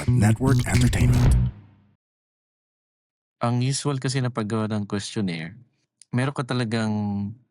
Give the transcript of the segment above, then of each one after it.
Network Entertainment. Ang usual kasi na paggawa ng questionnaire, meron ka talagang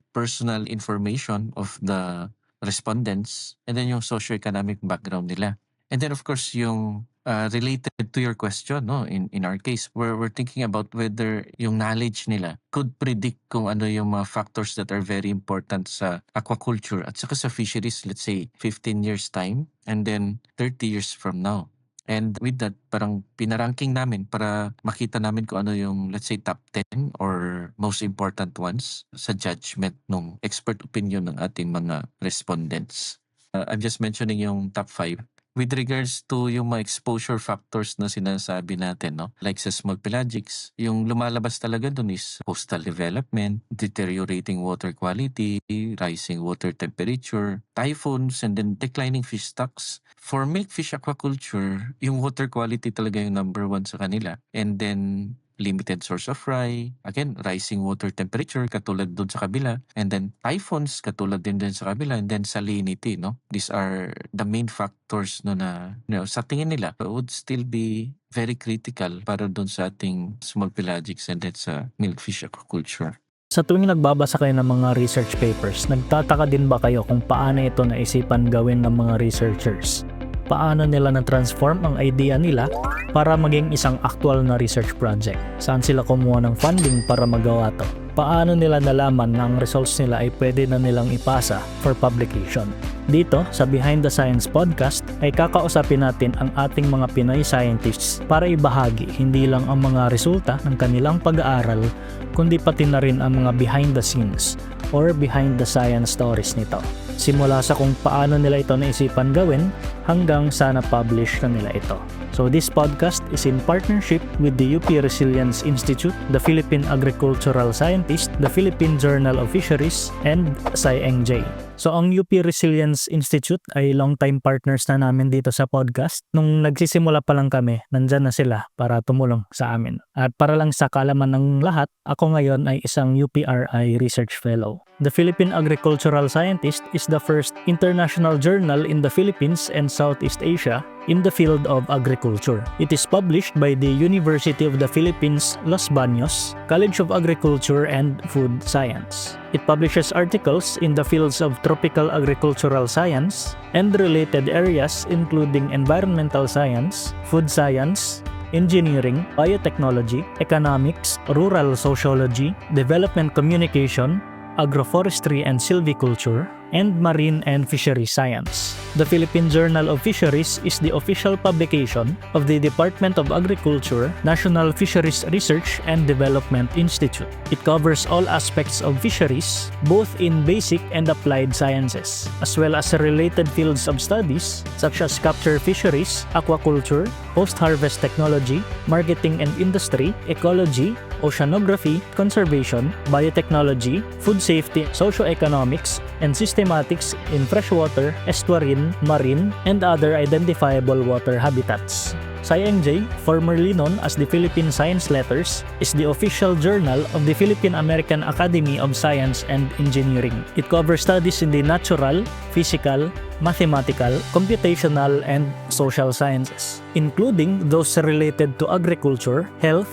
personal information of the respondents and then yung socioeconomic background nila. And then of course yung related to your question, no? In our case, we're thinking about whether yung knowledge nila could predict kung ano yung mga factors that are very important sa aquaculture at saka sa fisheries, let's say 15 years time and then 30 years from now. And with that, parang pinaranking namin para makita namin kung ano yung, let's say, top 10 or most important ones sa judgment ng expert opinion ng ating mga respondents. I'm just mentioning yung top 5. With regards to yung mga exposure factors na sinasabi natin, no? Like sa small pelagics, yung lumalabas talaga dun is coastal development, deteriorating water quality, rising water temperature, typhoons, and then declining fish stocks. For milkfish aquaculture, yung water quality talaga yung number 1 sa kanila. And then limited source of fry, again, rising water temperature katulad dun sa kabila, and then typhoons katulad din sa kabila, and then salinity, no? These are the main factors no na sa tingin nila would still be very critical para dun sa ating small pelagics and then sa milkfish aquaculture. Sa tuwing nagbabasa kayo ng mga research papers, nagtataka din ba kayo kung paano ito naisipan gawin ng mga researchers? Paano nila na-transform ang idea nila para maging isang actual na research project? Saan sila kumuha ng funding para magawa to? Paano nila nalaman na ang results nila ay pwede na nilang ipasa for publication? Dito sa Behind the Science podcast ay kakausapin natin ang ating mga Pinoy scientists para ibahagi hindi lang ang mga resulta ng kanilang pag-aaral kundi pati na rin ang mga behind the scenes or behind the science stories nito. Simula sa kung paano nila ito naisipan gawin hanggang sa na-publish na nila ito. So this podcast is in partnership with the UP Resilience Institute, the Philippine Agricultural Scientist, the Philippine Journal of Fisheries, and SciEngJ. So ang UP Resilience Institute ay long-time partners na namin dito sa podcast. Nung nagsisimula pa lang kami, nandyan na sila para tumulong sa amin. At para lang sa kaalaman ng lahat, ako ngayon ay isang UPRI Research Fellow. The Philippine Agricultural Scientist is the first international journal in the Philippines and Southeast Asia in the field of agriculture. It is published by the University of the Philippines, Los Baños, College of Agriculture and Food Science. It publishes articles in the fields of tropical agricultural science and related areas including environmental science, food science, engineering, biotechnology, economics, rural sociology, development communication, agroforestry and silviculture, and marine and fishery science. The Philippine Journal of Fisheries is the official publication of the Department of Agriculture, National Fisheries Research and Development Institute. It covers all aspects of fisheries, both in basic and applied sciences, as well as related fields of studies such as capture fisheries, aquaculture, post-harvest technology, marketing and industry, ecology, oceanography, conservation, biotechnology, food safety, socioeconomics, and systematics in freshwater, estuarine, marine, and other identifiable water habitats. SciEngJ, formerly known as the Philippine Science Letters, is the official journal of the Philippine American Academy of Science and Engineering. It covers studies in the natural, physical, mathematical, computational, and social sciences, including those related to agriculture, health,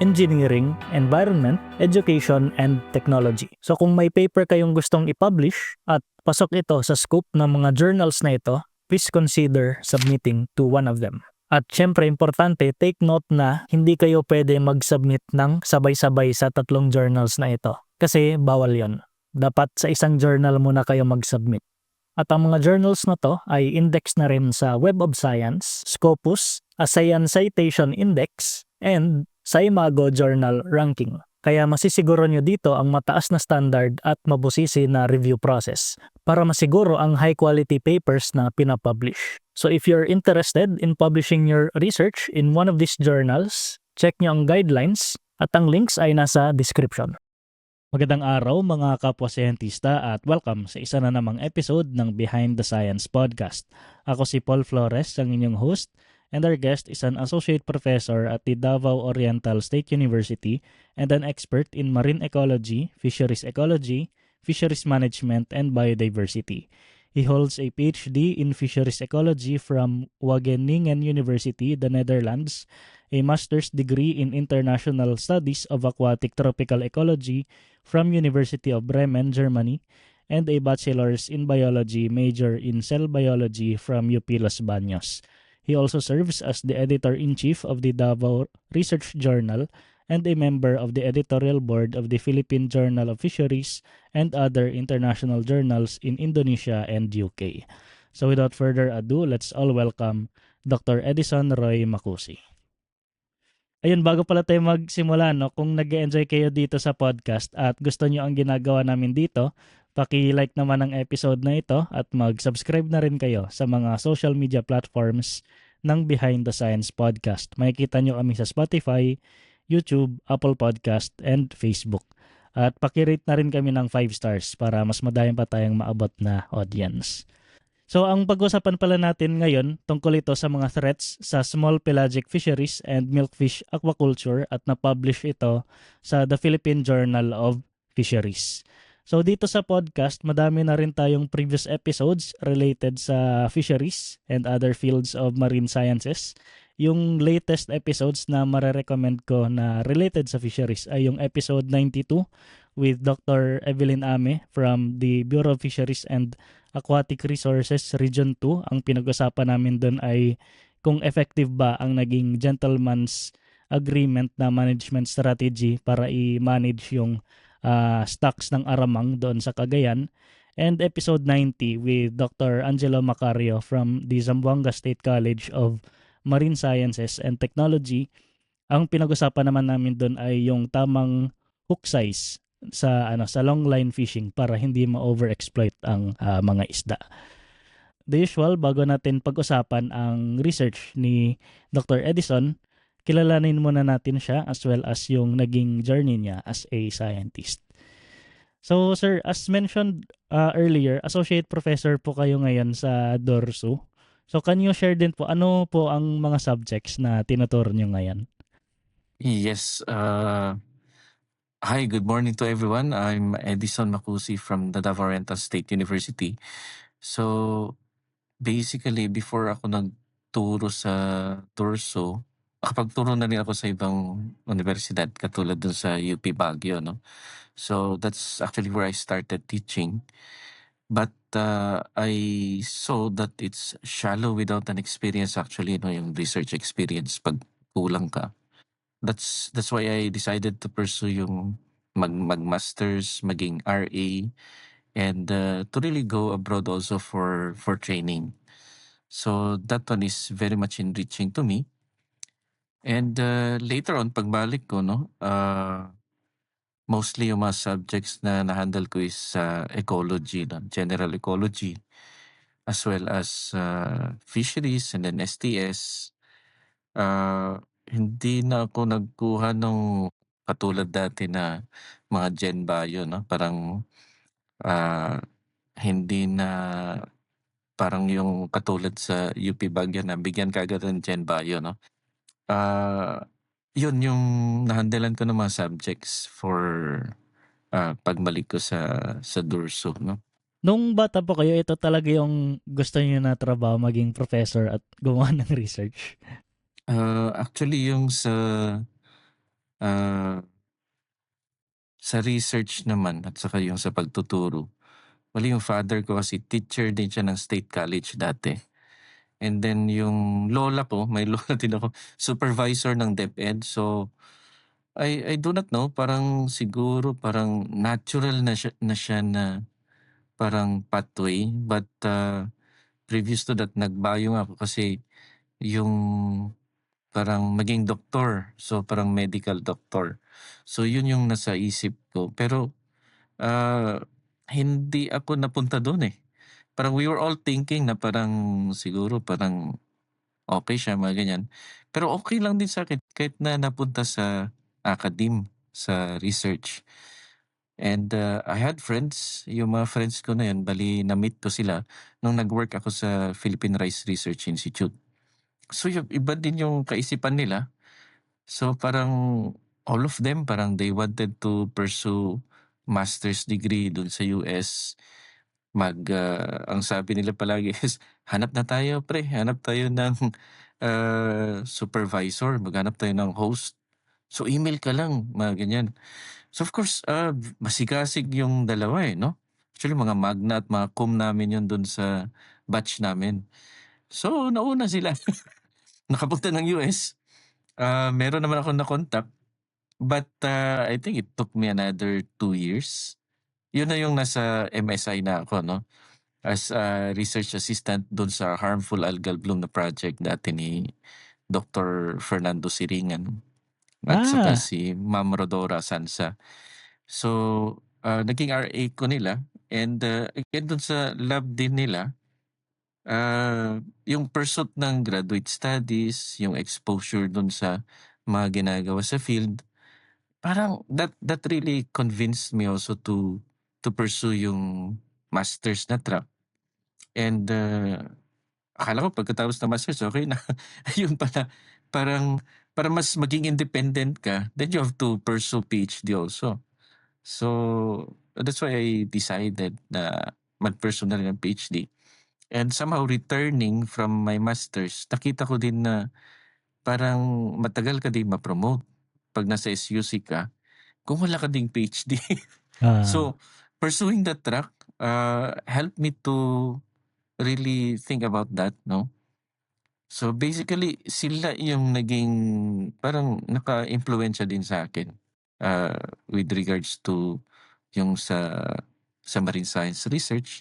engineering, environment, education, and technology. So kung may paper kayong gustong i-publish at pasok ito sa scope ng mga journals na ito, please consider submitting to one of them. At syempre, importante, take note na hindi kayo pwede mag-submit ng sabay-sabay sa 3 journals na ito. Kasi bawal yon. Dapat sa isang journal muna kayo mag-submit. At ang mga journals na to ay index na rin sa Web of Science, Scopus, ASEAN Citation Index, and SciMago Journal Ranking. Kaya masisiguro nyo dito ang mataas na standard at mabusisi na review process para masiguro ang high quality papers na pinapublish. So if you're interested in publishing your research in one of these journals, check nyo ang guidelines at ang links ay nasa description. Magandang araw mga kapwa-siyentista at welcome sa isa na namang episode ng Behind the Science podcast. Ako si Paul Flores, ang inyong host, and our guest is an associate professor at the Davao Oriental State University and an expert in marine ecology, fisheries management, and biodiversity. He holds a PhD in Fisheries Ecology from Wageningen University, the Netherlands, a master's degree in International Studies of Aquatic Tropical Ecology from University of Bremen, Germany, and a bachelor's in biology major in cell biology from UP Los Baños. He also serves as the editor-in-chief of the Davao Research Journal and a member of the editorial board of the Philippine Journal of Fisheries and other international journals in Indonesia and UK. So without further ado, let's all welcome Dr. Edison Roy Macusi. Ayun, bago pala tayo magsimula, no, kung nag-enjoy kayo dito sa podcast at gusto nyo ang ginagawa namin dito, paki-like naman ang episode na ito at mag-subscribe na rin kayo sa mga social media platforms ng Behind the Science Podcast. Makikita nyo kami sa Spotify, YouTube, Apple Podcast, and Facebook. At paki-rate na rin kami ng 5 stars para mas madami pa tayong maabot na audience. So ang pag-usapan pala natin ngayon tungkol ito sa mga threats sa small pelagic fisheries and milkfish aquaculture at na-publish ito sa The Philippine Journal of Fisheries. So dito sa podcast, madami na rin tayong previous episodes related sa fisheries and other fields of marine sciences. Yung latest episodes na marerecommend ko na related sa fisheries ay yung episode 92 with Dr. Evelyn Ame from the Bureau of Fisheries and Aquatic Resources Region 2. Ang pinag-usapan namin doon ay kung effective ba ang naging gentleman's agreement na management strategy para i-manage yung stocks ng aramang doon sa Cagayan. And episode 90 with Dr. Angelo Macario from the Zamboanga State College of Marine Sciences and Technology. Ang pinag-usapan naman namin doon ay yung tamang hook size sa long line fishing para hindi ma-overexploit ang mga isda. The usual, bago natin pag-usapan ang research ni Dr. Edison, kilalanin muna natin siya as well as yung naging journey niya as a scientist. So sir, as mentioned earlier, associate professor po kayo ngayon sa DORSU. So can you share din po ano po ang mga subjects na tinuturo niyo ngayon? Yes. Hi, good morning to everyone. I'm Edison Macusi from the Davao Oriental State University. So, basically, before ako nagturo sa Torso, nakapagturo na rin ako sa ibang universidad katulad dun sa UP Baguio, no? So, that's actually where I started teaching. But I saw that it's shallow without an experience actually, no, yung research experience pag kulang ka. That's why I decided to pursue yung mag-masters, maging RA, and to really go abroad also for training. So that one is very much enriching to me. And later on, pagbalik ko, no, mostly yung mga subjects na na-handle ko is ecology, no, general ecology, as well as fisheries and then STS. Hindi na ako nagkuha nung katulad dati na mga Gen Bio, no? Parang hindi na parang yung katulad sa UP Baguio na bigyan kaagad ng Gen Bio, no? Yun yung nahandelan ko ng mga subjects for pagbalik ko sa DURSO, no? Nung bata po kayo, ito talaga yung gusto niyo na trabaho, maging professor at gumawa ng research? Actually, yung sa research naman at saka yung sa pagtuturo, yung father ko kasi teacher din siya ng State College dati. And then yung lola ko, may lola din ako, supervisor ng DepEd. So, I do not know, parang siguro parang natural na siya na parang pathway. But previous to that, nagbayo nga ako kasi yung parang maging doktor. So parang medical doctor. So yun yung nasa isip ko. Pero hindi ako napunta doon eh. Parang we were all thinking na parang siguro parang okay siya, mga ganyan. Pero okay lang din sa akin kahit na napunta sa academe, sa research. And I had friends, yung mga friends ko na yun, bali na-meet ko sila nung nag-work ako sa Philippine Rice Research Institute. So yung iba din yung kaisipan nila. So parang all of them, parang they wanted to pursue master's degree dun sa US. ang sabi nila palagi is, "Hanap na tayo pre, hanap tayo ng, supervisor, maghanap tayo ng host. So email ka lang," mga ganyan. So of course, masigasig yung dalawa, eh, 'no? Actually mga magna at mga cum namin yun dun sa batch namin. So nauna sila, nakapunta ng US. Meron naman akong na-contact, but, I think it took me another 2 years. Yun na yung nasa MSI na ako 'no, as a research assistant dun sa harmful algal bloom na project dati ni Dr. Fernando Siringan at saka Ah, si Ma'am Rodora Sansa. So, naging RA ko nila, and, again dun sa lab din nila, yung pursuit ng graduate studies, yung exposure dun sa mga ginagawa sa field, parang that really convinced me also to pursue yung master's na track. And, akala ko pagkatapos ng master's okey na. Ayun pala, parang para mas maging independent ka, then you have to pursue PhD also. So, that's why I decided na mag-pursue na rin ng PhD. And somehow returning from my master's, nakita ko din na parang matagal ka din ma-promote 'pag nasa SUC ka, kung wala ka ding PhD. ah, So, pursuing that track, helped me to really think about that, 'no? So, basically sila yung naging parang naka-impluwensiya din sa akin, with regards to yung sa marine science research.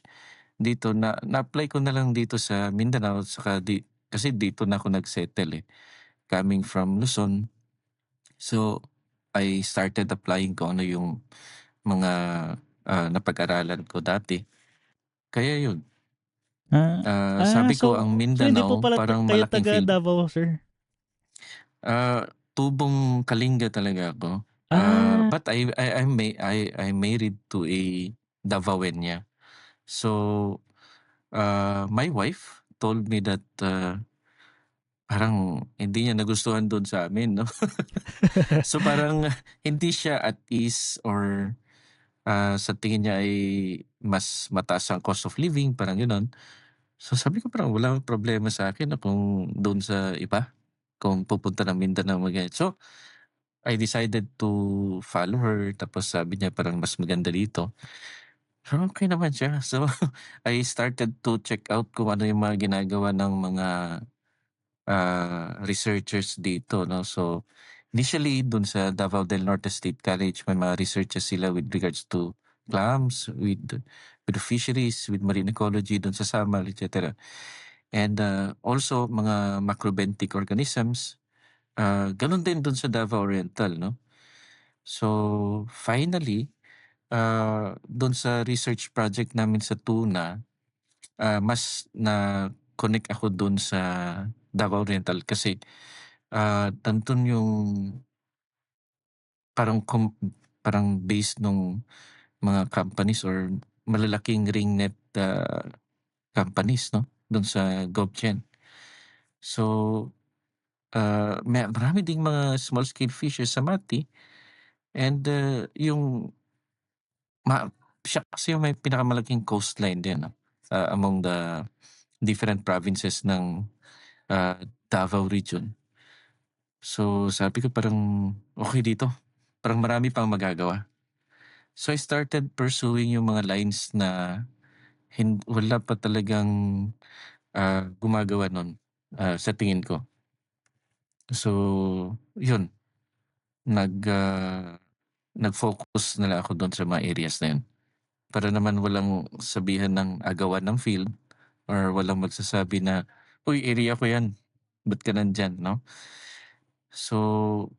Dito na-apply ko na lang dito sa Mindanao, saka kasi dito na ako nag-settle, eh, coming from Luzon. So, I started applying kung ano yung mga, napag-aralan ko dati. Kaya yun, ah, sabi ko ang so hindi po Mindanao pala parang kayo malaking taga field. Davao, sir? Tubong Kalinga talaga ako, Ah, but I married to a Davaoeña. So, my wife told me that, parang hindi niya nagustuhan dun sa'min 'no. So, parang hindi siya at ease, or, sa tingin niya ay mas mataas ang cost of living, parang gano'n. So, sabi ko parang walang problema sa'kin 'no kung dun sa iba, kung pupunta ng Mindanao So, I decided to follow her, tapos sabi niya parang mas maganda dito. So, okey naman siya. So, I started to check out kung ano yung mga ginagawa ng mga, researchers dito 'no. So, initially dun sa Davao del Norte State College may mga researches sila with regards to clams, with the fisheries, with marine ecology dun sa Samal, et cetera. And, also mga macrobenthic organisms, ganun din dun sa Davao Oriental 'no. So, finally, dun sa research project namin sa tuna, mas na-connect ako dun sa Davao Oriental kasi, nandun yung parang parang base nung mga companies or malalaking ringnet, companies 'no, dun sa Gobchen. So, marami ding mga small scale fishes sa Mati, and, yung Ma siya kasi yung may pinakamalaking coastline din 'no, among the different provinces ng, Davao Region. So, sabi ko parang, "Okey dito, parang marami pang magagawa." So, I started pursuing yung mga lines na wala pa talagang, gumagawa nun, sa tingin ko. So, yun, nag, nag-focus na lang ako dun sa mga areas na yun. Para naman walang sabihan ng agawan ng field, or walang magsasabi na, "Uy, area ko 'yan, ba't ka nandiyan?" 'No? So,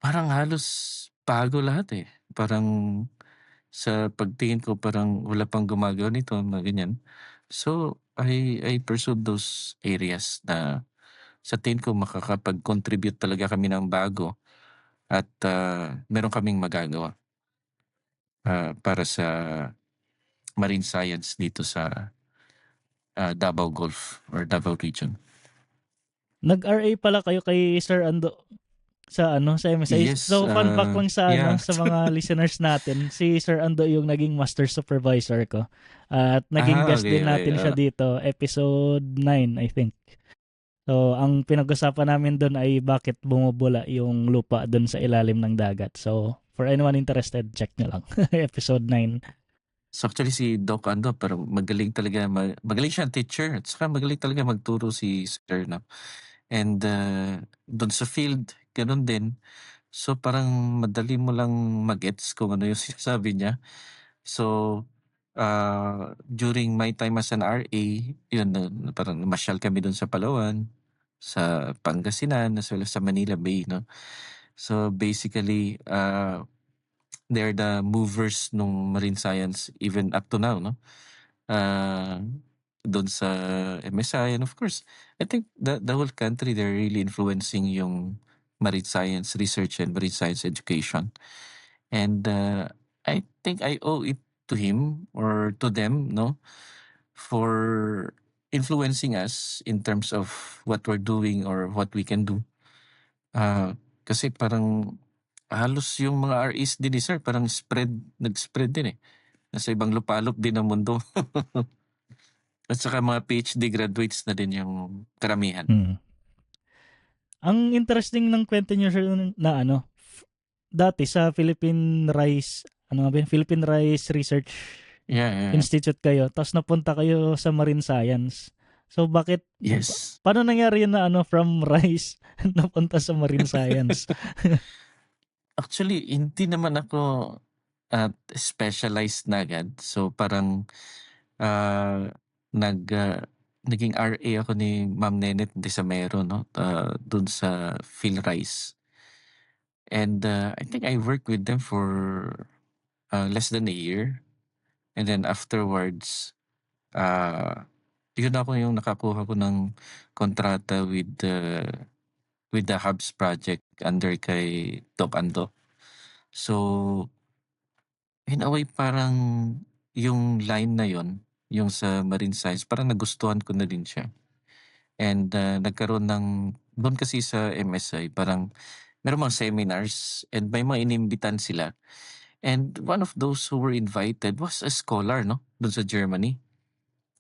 parang halos bago lahat, eh. Parang sa pagtingin ko parang wala pang gumagawa nito, mga ganyan. So, I pursued those areas na sa tingin ko makakapag-contribute talaga kami ng bago, at, meron kaming magagawa, para sa marine science dito sa, Davao Gulf or Davao Region. nag-RA pala kayo kay Sir Ando sa MSI. Yes, So fun fact lang sa yeah. sa mga listeners natin, si Sir Ando yung naging master supervisor ko. At naging guest Okay, din okay. natin siya dito, episode 9 I think. So ang pinag-usapan namin doon ay bakit bumubula yung lupa doon sa ilalim ng dagat. So for anyone interested, check nyo lang. Episode 9. So actually si Doc Ando, pero magaling talaga, magaling siyang teacher. At saka magaling talaga magturo si Sir, no? And doon sa field, ganun din. So parang madali mo lang magets kung ano yung sinasabi niya. So during my time as an RA, yun, parang namasyal kami doon sa Palawan, sa Pangasinan, as well as sa Manila Bay, no? So basically, they're the movers nung marine science even up to now, no? Ah, Doon sa MSI, and of course, I think the whole country, they're really influencing yung marine science research and marine science education. And I think I owe it to him or to them, no, for influencing us in terms of what we're doing or what we can do. Kasi parang halos yung mga REs din ni Sir parang nag-spread din eh. Nasa ibang lupalop din ng mundo. At saka mga PhD graduates na din yung karamihan. Ang interesting ng kwento niyo sir na dati sa Philippine Rice, ano nga ba yun? Philippine Rice Research Yeah. Institute kayo, tapos napunta kayo sa Marine Science. So bakit, Yes. paano nangyari yun na from Rice napunta sa Marine Science? Actually, hindi naman ako specialized na agad. So parang ah, nag ah, naging RA ako ni Ma'am Nenet Desamero, no, dun sa PhilRice. And I think I worked with them for less than a year. And then afterwards, ah yun ako yung nakakuha ko ng kontrata with the Hubs project under kay Doc Ando. So, in a way parang yung line na yon, yung sa marine science, parang nagustuhan ko na din siya. And nagkaroon ng, doon kasi sa MSI, parang meron mga seminars and may mga inimbitan sila. And one of those who were invited was a scholar, no? Doon sa Germany.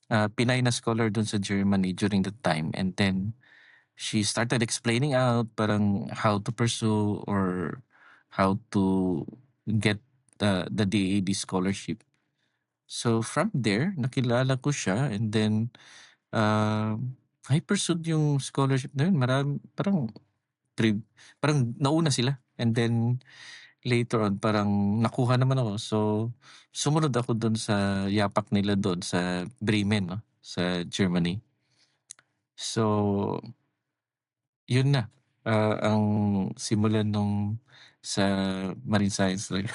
Pinay na scholar doon sa Germany during that time. And then, she started explaining out parang how to pursue or how to get the DAD scholarship. So from there, nakilala ko siya, and then I pursued yung scholarship na yun. Parang, tri- parang nauna sila. And then later on, parang nakuha naman ako. So sumunod ako doon sa yapak nila doon sa Bremen, no? Sa Germany. So yun na, ang simulan nung sa marine science talaga.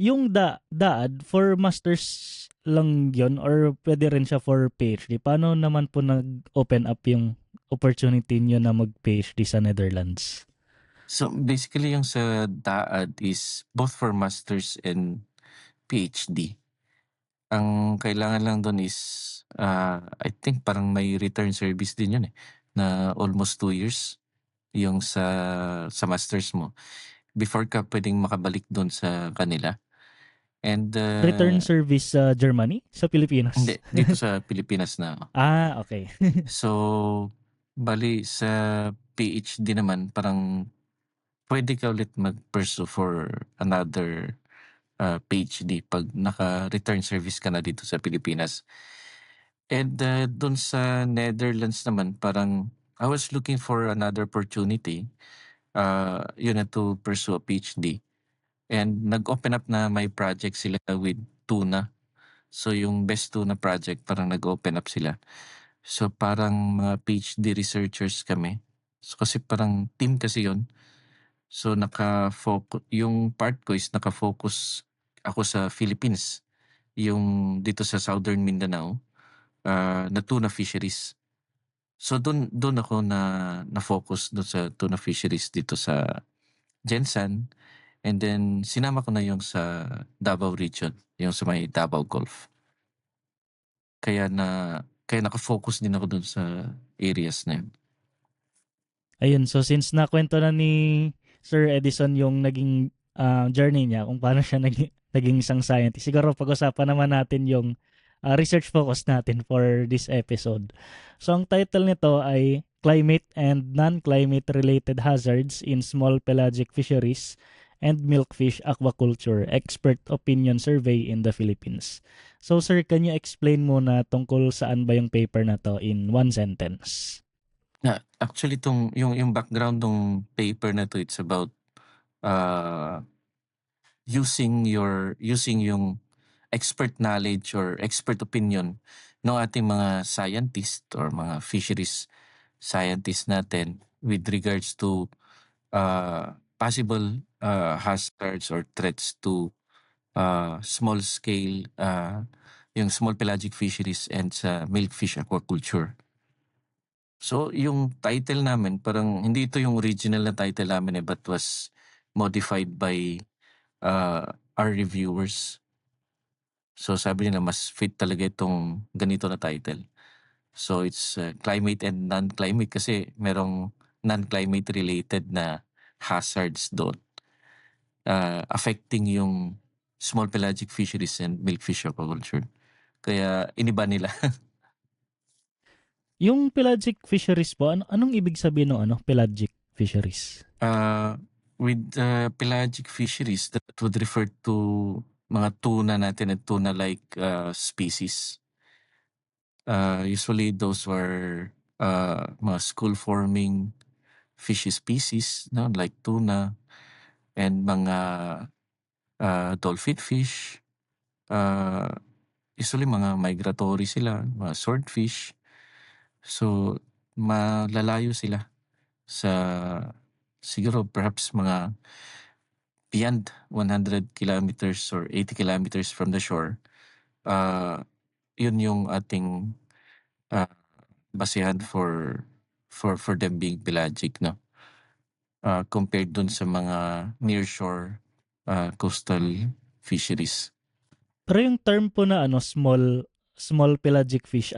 Yung DAAD, for masters lang yon or pwede rin siya for PhD? Paano naman po nag-open up yung opportunity niyo na mag-PhD sa Netherlands? So basically yung sa DAAD is both for masters and PhD. Ang kailangan lang doon is, I think parang may return service din yun eh, na almost 2 years yung sa masters mo before ka pwedeng makabalik doon sa kanila. And Return service sa Germany? Sa Pilipinas? hindi, dito sa Pilipinas na. Okay. So, bali sa PhD naman, parang pwede ka ulit mag-pursue for another PhD pag naka-return service ka na dito sa Pilipinas. And dun sa Netherlands naman, parang I was looking for another opportunity, yun na, to pursue a PhD. And nag-open up na may project sila with tuna. So yung best tuna project, parang nag-open up sila. So parang mga PhD researchers kami. So kasi parang team kasi yun. So yung part ko is naka-focus ako sa Philippines. Yung dito sa Southern Mindanao, na tuna fisheries. So dun ako na-focus dun sa tuna fisheries dito sa Gensan, and then sinama ko na yung sa Davao region, yung sa may Davao Gulf. Kaya naka-focus din ako dun sa areas na yun. Ayun, so since nakwento na ni Sir Edison yung naging journey niya, kung paano siya naging isang scientist, siguro pag-usapan naman natin yung research focus natin for this episode. So ang title nito ay Climate and Non-Climate Related Hazards in Small Pelagic Fisheries and Milkfish Aquaculture Expert Opinion Survey in the Philippines. So sir, can you explain muna tungkol saan ba yung paper na to in one sentence? Actually yung background ng paper na to, it's about using yung expert knowledge or expert opinion ng ating mga scientist or mga fisheries scientists natin with regards to possible hazards or threats to small scale yung small pelagic fisheries and sa milkfish aquaculture. So yung title namin, parang hindi ito yung original na title namin but was modified by our reviewers. So sabi nila mas fit talaga itong ganito na title. So it's climate and non-climate kasi merong non-climate related na hazards doon affecting yung small pelagic fisheries and milkfish aquaculture. Kaya iniba nila. Yung pelagic fisheries po, anong ibig sabihin ng pelagic fisheries? With pelagic fisheries, that would refer to mga tuna natin at tuna-like species. Usually those were mga school-forming fish species, no? Like tuna and mga dolphin fish. Usually mga migratory sila, mga swordfish. So malalayo sila sa siguro perhaps mga beyond 100 kilometers or 80 kilometers from the shore. Yun yung ating basehan for them being pelagic, no? Compared dun sa mga nearshore coastal fisheries. Pero yung term po na small pelagic fish,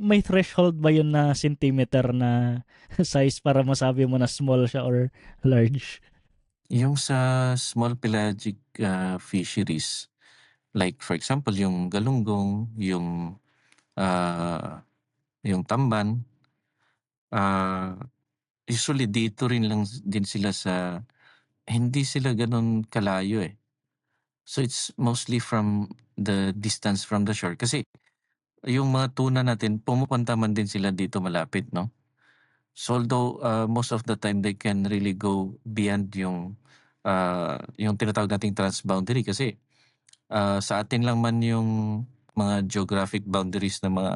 may threshold ba yun na centimeter na size para masabi mo na small siya or large? Yung sa small pelagic fisheries, like for example yung galunggong, yung tamban, usually dito rin lang din sila sa, hindi sila ganun kalayo eh. So it's mostly from the distance from the shore. Kasi yung mga tuna natin, pumupunta man din sila dito malapit, no? So although most of the time they can really go beyond yung tinatawag nating transboundary kasi sa atin lang man yung mga geographic boundaries ng mga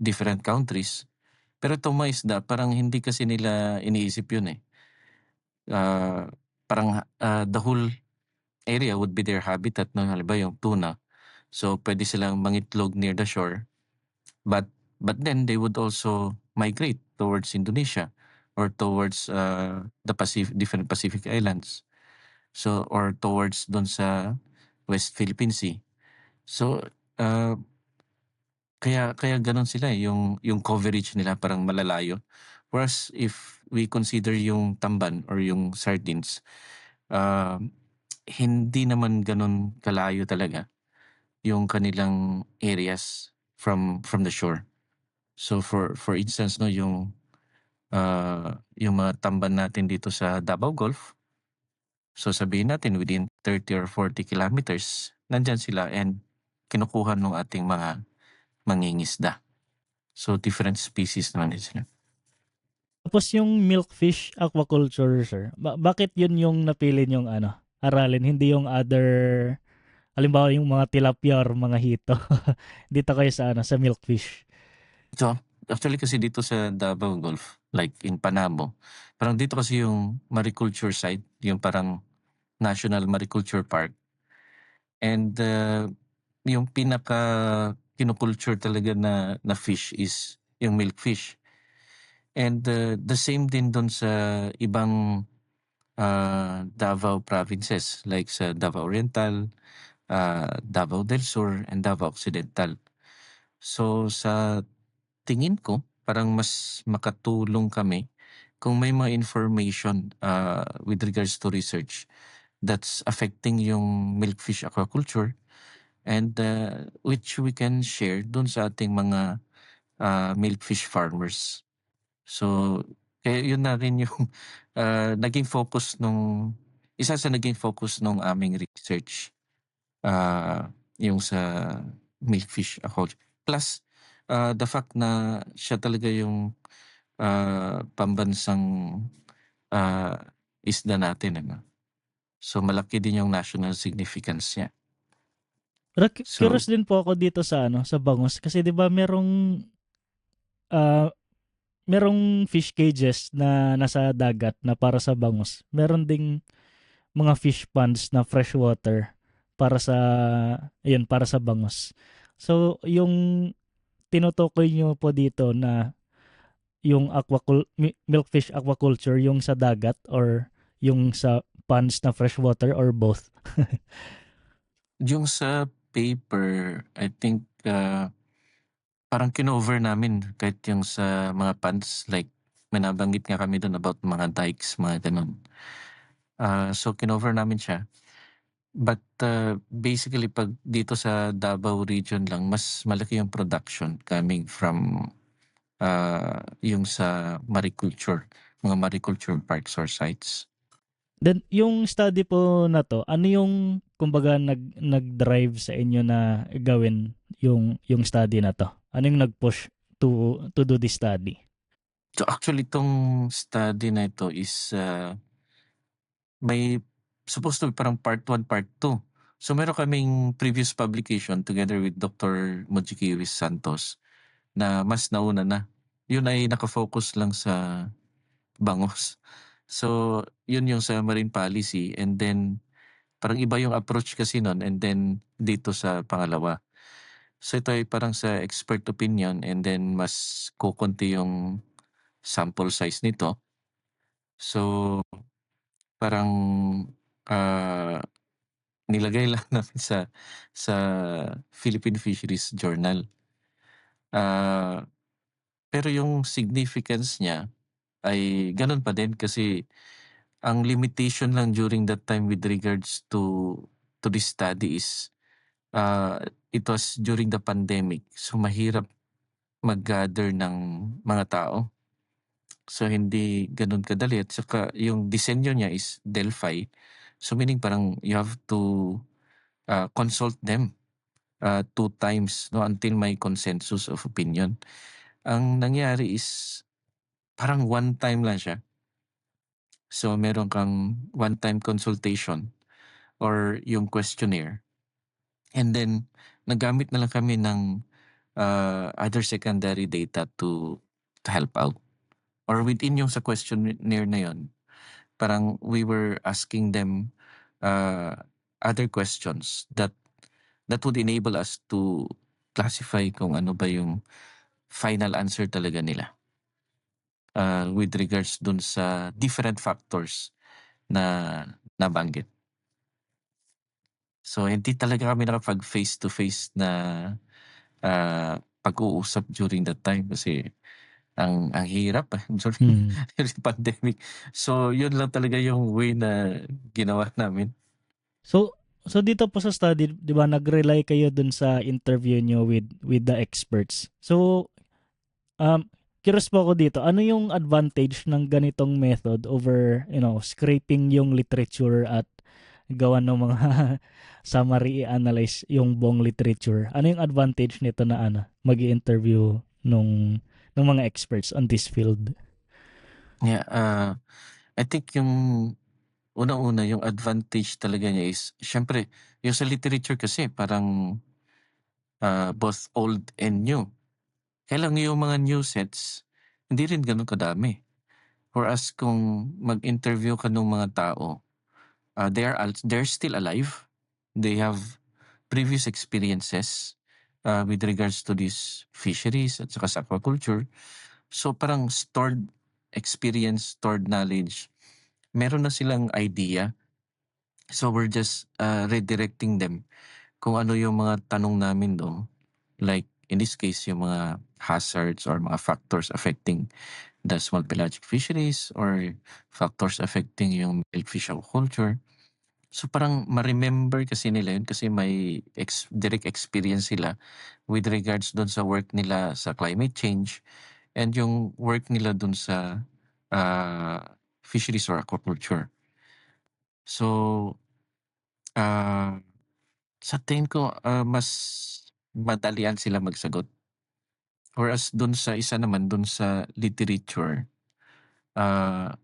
different countries. Pero itong mga isda, parang hindi kasi nila iniisip yun eh. Parang the whole area would be their habitat, no? Halimbawa yung tuna. So pwede silang mangitlog near the shore. But then they would also migrate towards Indonesia or towards the different Pacific islands. So or towards doon sa West Philippine Sea. So kaya ganun sila yung coverage nila parang malalayo. Whereas if we consider yung tamban or yung sardines, hindi naman ganun kalayo talaga yung kanilang areas from the shore. So for instance, no, yung mga tamban natin dito sa Davao Gulf, so sabihin natin within 30 or 40 kilometers, nandyan sila and kinukuha ng ating mga mangingisda. So different species naman din sila. Tapos yung milkfish aquaculture, sir, bakit yun yung napili niyong aralin, hindi yung other, halimbawa yung mga tilapia or mga hito? Dito kayo sa milkfish. So actually kasi dito sa Davao Gulf, like in Panabo, parang dito kasi yung mariculture site, yung parang National Mariculture Park. And yung pinaka kinukulture talaga na fish is yung milkfish. And the same din doon sa ibang Davao provinces like sa Davao Oriental, Davao del Sur, and Davao Occidental. So sa tingin ko, parang mas makatulong kami kung may mga information with regards to research that's affecting yung milkfish aquaculture and which we can share dun sa ating mga milkfish farmers. So, kaya yun na rin yung naging focus nung isa sa naging focus nung aming research, yung sa milkfish aquaculture. Plus, the fact na siya talaga yung pambansang ah, isda natin ano. So, malaki din yung national significance niya. Pero So, curious din po ako dito sa ano, sa bangus kasi 'di ba ah, merong fish cages na nasa dagat na para sa bangus. Meron ding mga fish ponds na freshwater para sa ayun, para sa bangus. So, yung tinutukoy niyo po dito na yung milkfish aquaculture, yung sa dagat or yung sa ponds na freshwater or both? yung sa paper, I think parang kinover namin kahit yung sa mga ponds like may nabanggit nga kami dun about mga dikes, mga ganun. So kinover namin siya. But basically 'pag dito sa Davao region lang mas malaki yung production coming from yung sa mariculture, mga mariculture parks or sites. Then yung study po na 'to, ano yung kumbaga nag-drive sa inyo na gawin yung study na 'to? Ano yung nag-push to do this study? So actually 'tong study na ito is may supposed to be parang part 1, part 2. So meron kaming previous publication together with Dr. Mojikiwis Santos na mas nauna na. Yun ay naka-focus lang sa bangus. So yun yung sa marine policy and then parang iba yung approach kasi nun and then dito sa pangalawa. So ito ay parang sa expert opinion and then mas kokonti yung sample size nito. So parang ah nilagay lang namin sa Philippine Fisheries Journal. Ah, pero yung significance niya ay gano'n pa din kasi ang limitation lang during that time with regards to this study is, it was during the pandemic. So mahirap mag-gather ng mga tao. So hindi gano'n kadali at saka yung disenyo niya is Delphi. So meaning parang you have to, consult them 2 times 'no, until may consensus of opinion. Ang nangyari is parang one time lang siya. So meron kang one time consultation or yung questionnaire and then naggamit na lang kami ng, other secondary data to help out or within yung sa questionnaire na yun, parang we were asking them, uh, other questions that would enable us to classify kung ano ba yung final answer talaga nila, with regards dun sa different factors na nabanggit. So hindi talaga kami nakapag face to face na, pag-uusap during that time kasi ang hirap, during Hmm. during pandemic. So yun lang talaga yung way na ginawa namin. So so dito po sa study, 'di ba, nag-rely kayo dun sa interview niyo with the experts. So, curious po ako dito, ano yung advantage ng ganitong method over, scraping yung literature at gawan ng mga summary, i-analyze yung buong literature? Ano yung advantage nito na ano, mag-i-interview nung mga experts on this field? Yeah, I think yung unang-una yung advantage talaga niya is siyempre yung sa literature kasi parang, both old and new. Kaya lang yung mga new sets, hindi rin gano'n kadami. Whereas kung mag-interview ka nung mga tao, they're still alive. They have previous experiences, with regards to these fisheries at saka sa aquaculture. So parang stored experience, stored knowledge, meron na silang idea. So we're just, redirecting them kung ano yung mga tanong namin dun. Like in this case yung mga hazards or mga factors affecting the small pelagic fisheries or factors affecting yung milkfish aquaculture. So parang ma-remember kasi nila yun kasi may direct experience sila with regards dun sa work nila sa climate change and yung work nila dun sa fisheries or aquaculture. So, ah, sa tingin ko, mas madalian sila magsagot. Whereas dun sa isa naman, dun sa literature,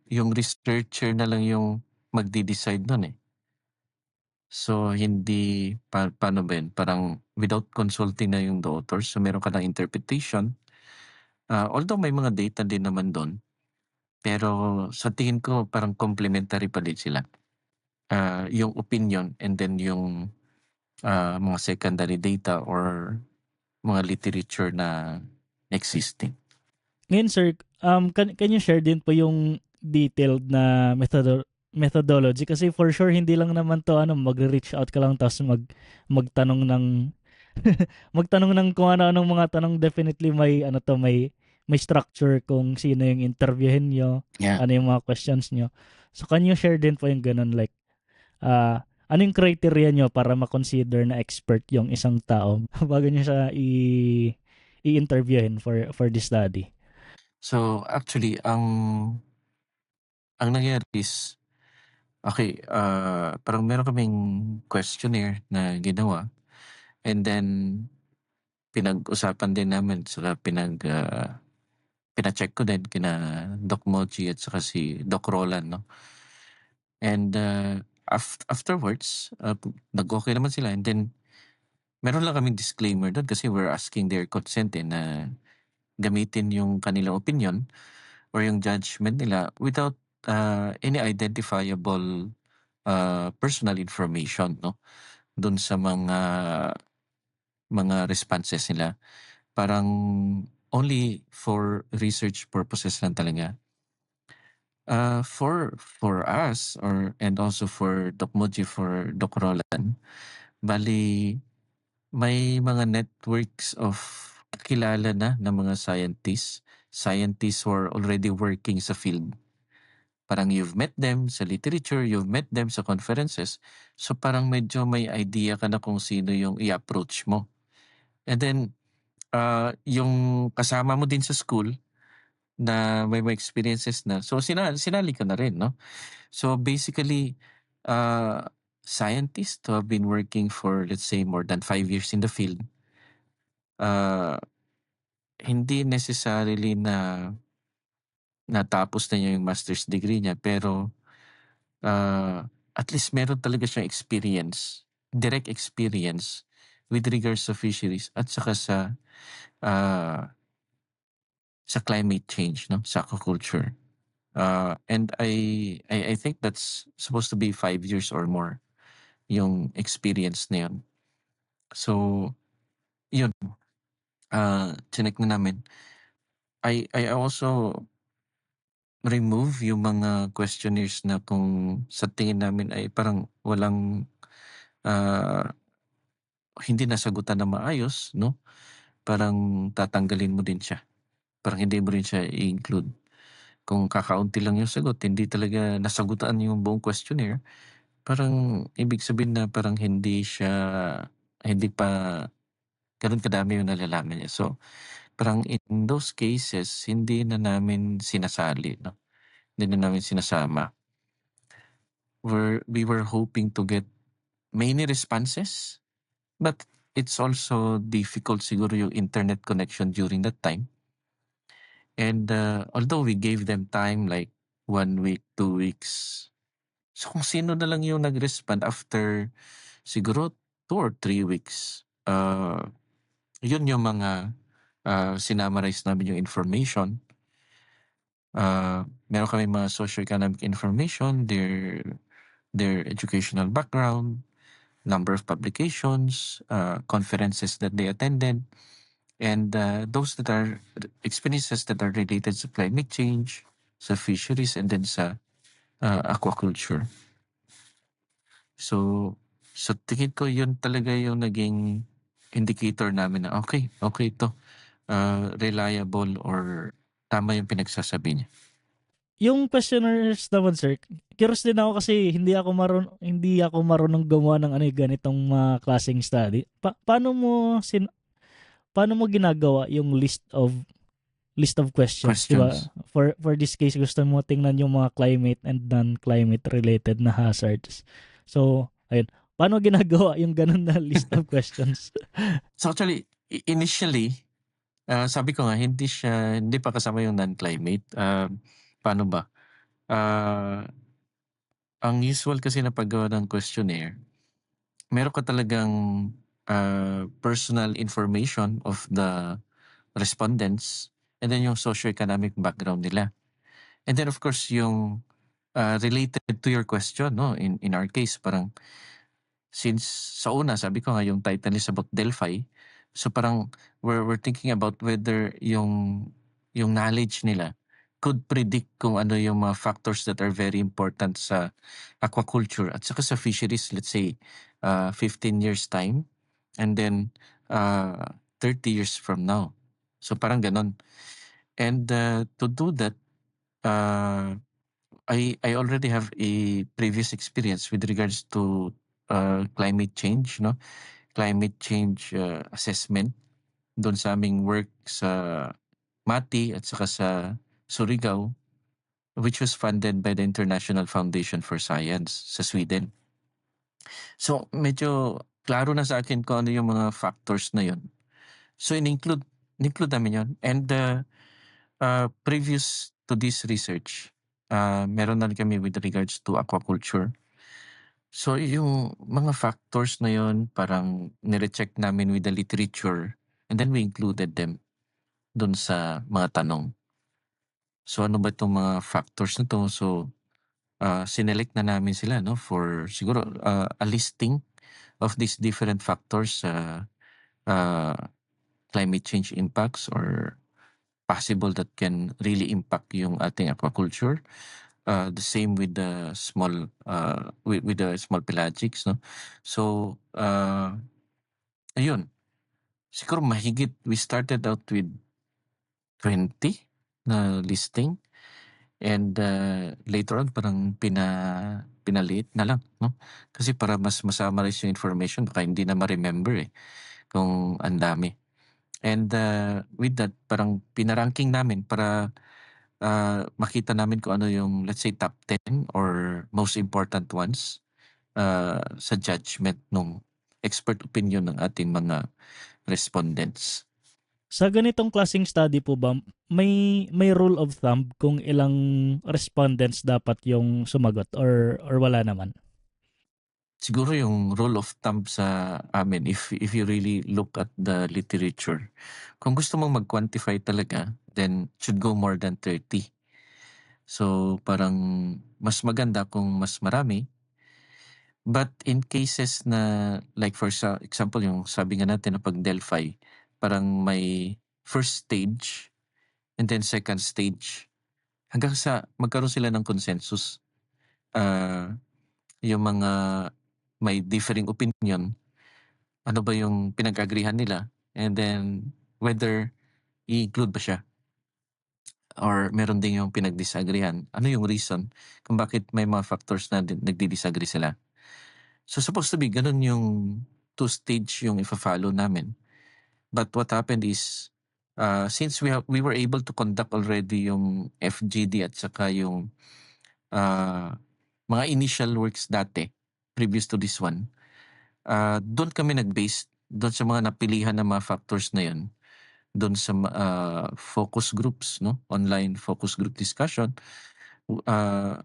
yung researcher na lang yung magde-decide nun eh. So, hindi, paano ba yun? Parang without consulting na yung the authors, so meron ka ng interpretation. Although may mga data din naman doon, pero sa tingin ko parang complementary pa din sila. Yung opinion and then yung mga secondary data or mga literature na existing. Ngayon sir, can you share din po yung detailed na methodology kasi for sure hindi lang naman to magre-reach out ka lang tapos magtanong ng magtanong ng kung ano-anong mga tanong. Definitely may structure kung sino yung interviewin nyo, Yeah. ano yung mga questions nyo. So can you share din po yung ganun, like ano yung criteria nyo para ma-consider na expert yung isang tao bago nyo siya i-interviewin for this study? So actually ang nangyari is, okay, parang meron kaming questionnaire na ginawa and then pinag-usapan din namin saka pina-check ko din kina Doc Moji at saka si Doc Roland, no? And afterwards, nag-okay naman sila and then meron lang kaming disclaimer doon kasi we're asking their consent na gamitin yung kanilang opinion or yung judgment nila without any identifiable personal information, no? Doon sa mga responses nila. Parang only for research purposes lang talaga. For us and also for Doc Moji, for Doc Roland, bali may mga networks of kilala na mga scientists who are already working sa field. Parang you've met them sa literature, you've met them sa conferences. So parang medyo may idea ka na kung sino yung i-approach mo. And then, yung kasama mo din sa school na may mga experiences na. So sinali ka na rin, no? So basically, scientists who have been working for, let's say, more than 5 years in the field, hindi necessarily na natapos na niya yung master's degree niya, pero at least meron talaga siyang experience, direct experience with regards sa fisheries at saka sa climate change, no, sa aquaculture. And I think that's supposed to be 5 years or more yung experience na yun. So, yun, chinek na namin. I also remove yung mga questionnaires na kung sa tingin namin ay parang walang hindi nasagutan na maayos, no? Parang tatanggalin mo din siya. Parang hindi mo rin siya i-include. Kung kakaunti lang yung sagot, hindi talaga nasagutan yung buong questionnaire, parang ibig sabihin na parang hindi pa ganun kadami yung nalalaman niya. So, parang in those cases, hindi na namin sinasali, no? Hindi na namin sinasama. We were hoping to get many responses, but it's also difficult siguro yung internet connection during that time. And although we gave them time like 1 week, 2 weeks, so kung sino na lang yung nag-respond after siguro 2 or 3 weeks, yun yung mga sinamarize namin yung information. Meron kami mga socioeconomic information, their educational background, number of publications, conferences that they attended, and those that are experiences that are related sa climate change, sa fisheries, and then sa aquaculture. So, sa tingin ko yun talaga yung naging indicator namin na okay to. reliable or tama yung pinagsasabi niya. Yung questionnaires naman sir, curious din ako kasi hindi ako marunong gumawa ng ganitong mga klaseng study. Paano mo ginagawa yung list of questions, 'di ba? Questions. For this case gusto mo tingnan yung mga climate and non-climate related na hazards. So, ayun. Paano ginagawa yung ganun na list of questions? So actually, initially, sabi ko nga hindi pa kasama yung non-climate. Paano ba? Ah, ang usual kasi na paggawa ng questionnaire, meron ka talagang personal information of the respondents and then yung socioeconomic background nila. And then of course yung related to your question, no? In our case, parang since sa una, sabi ko nga yung title is about Delphi. So parang we're thinking about whether yung knowledge nila could predict kung ano yung mga factors that are very important sa aquaculture at saka sa fisheries, let's say 15 years time and then 30 years from now. So parang ganon. And to do that, uh, I already have a previous experience with regards to climate change, no? Climate change assessment doon sa aming work sa Mati at saka sa Surigao, which was funded by the International Foundation for Science sa Sweden. So medyo klaro na sa akin kung ano yung mga factors na yun. So in-include namin yun. And previous to this research, meron na rin kami with regards to aquaculture. So yung mga factors na yun parang nire-check namin with the literature and then we included them dun sa mga tanong. So ano ba itong mga factors na to? So sinelect na namin sila, no, for siguro a listing of these different factors sa climate change impacts or possible that can really impact yung ating aquaculture. The same with the small with the small pelagics, no. So ayun, siguro mahigit we started out with 20 na listing and later on parang pinaliit na lang, no, kasi para mas ma-summarize yung information baka hindi na ma-remember kung ang dami. And with that parang pina-ranking namin para makita namin kung ano yung let's say top 10 or most important ones sa judgment nung expert opinion ng ating mga respondents. Sa ganitong klaseng study po ba, may rule of thumb kung ilang respondents dapat yung sumagot or wala naman? Siguro yung rule of thumb sa amin if you really look at the literature, kung gusto mong mag-quantify talaga, then should go more than 30. So parang mas maganda kung mas marami. But in cases na like for example yung sabi nga natin na pag Delphi, parang may first stage and then second stage hanggang sa magkaroon sila ng consensus. Yung mga may differing opinion, ano ba yung pinag-agreehan nila and then whether i-include ba siya or meron din yung pinag-disagreehan. Ano yung reason kung bakit may mga factors na nagdi-disagree sila. So supposed to be ganun yung two-stage yung ifa-follow namin. But what happened is since we were able to conduct already yung FGD at saka yung mga initial works dati previous to this one, doon kami nag-base doon sa mga napilihan na mga factors na yun doon sa focus groups, no, online focus group discussion, uh,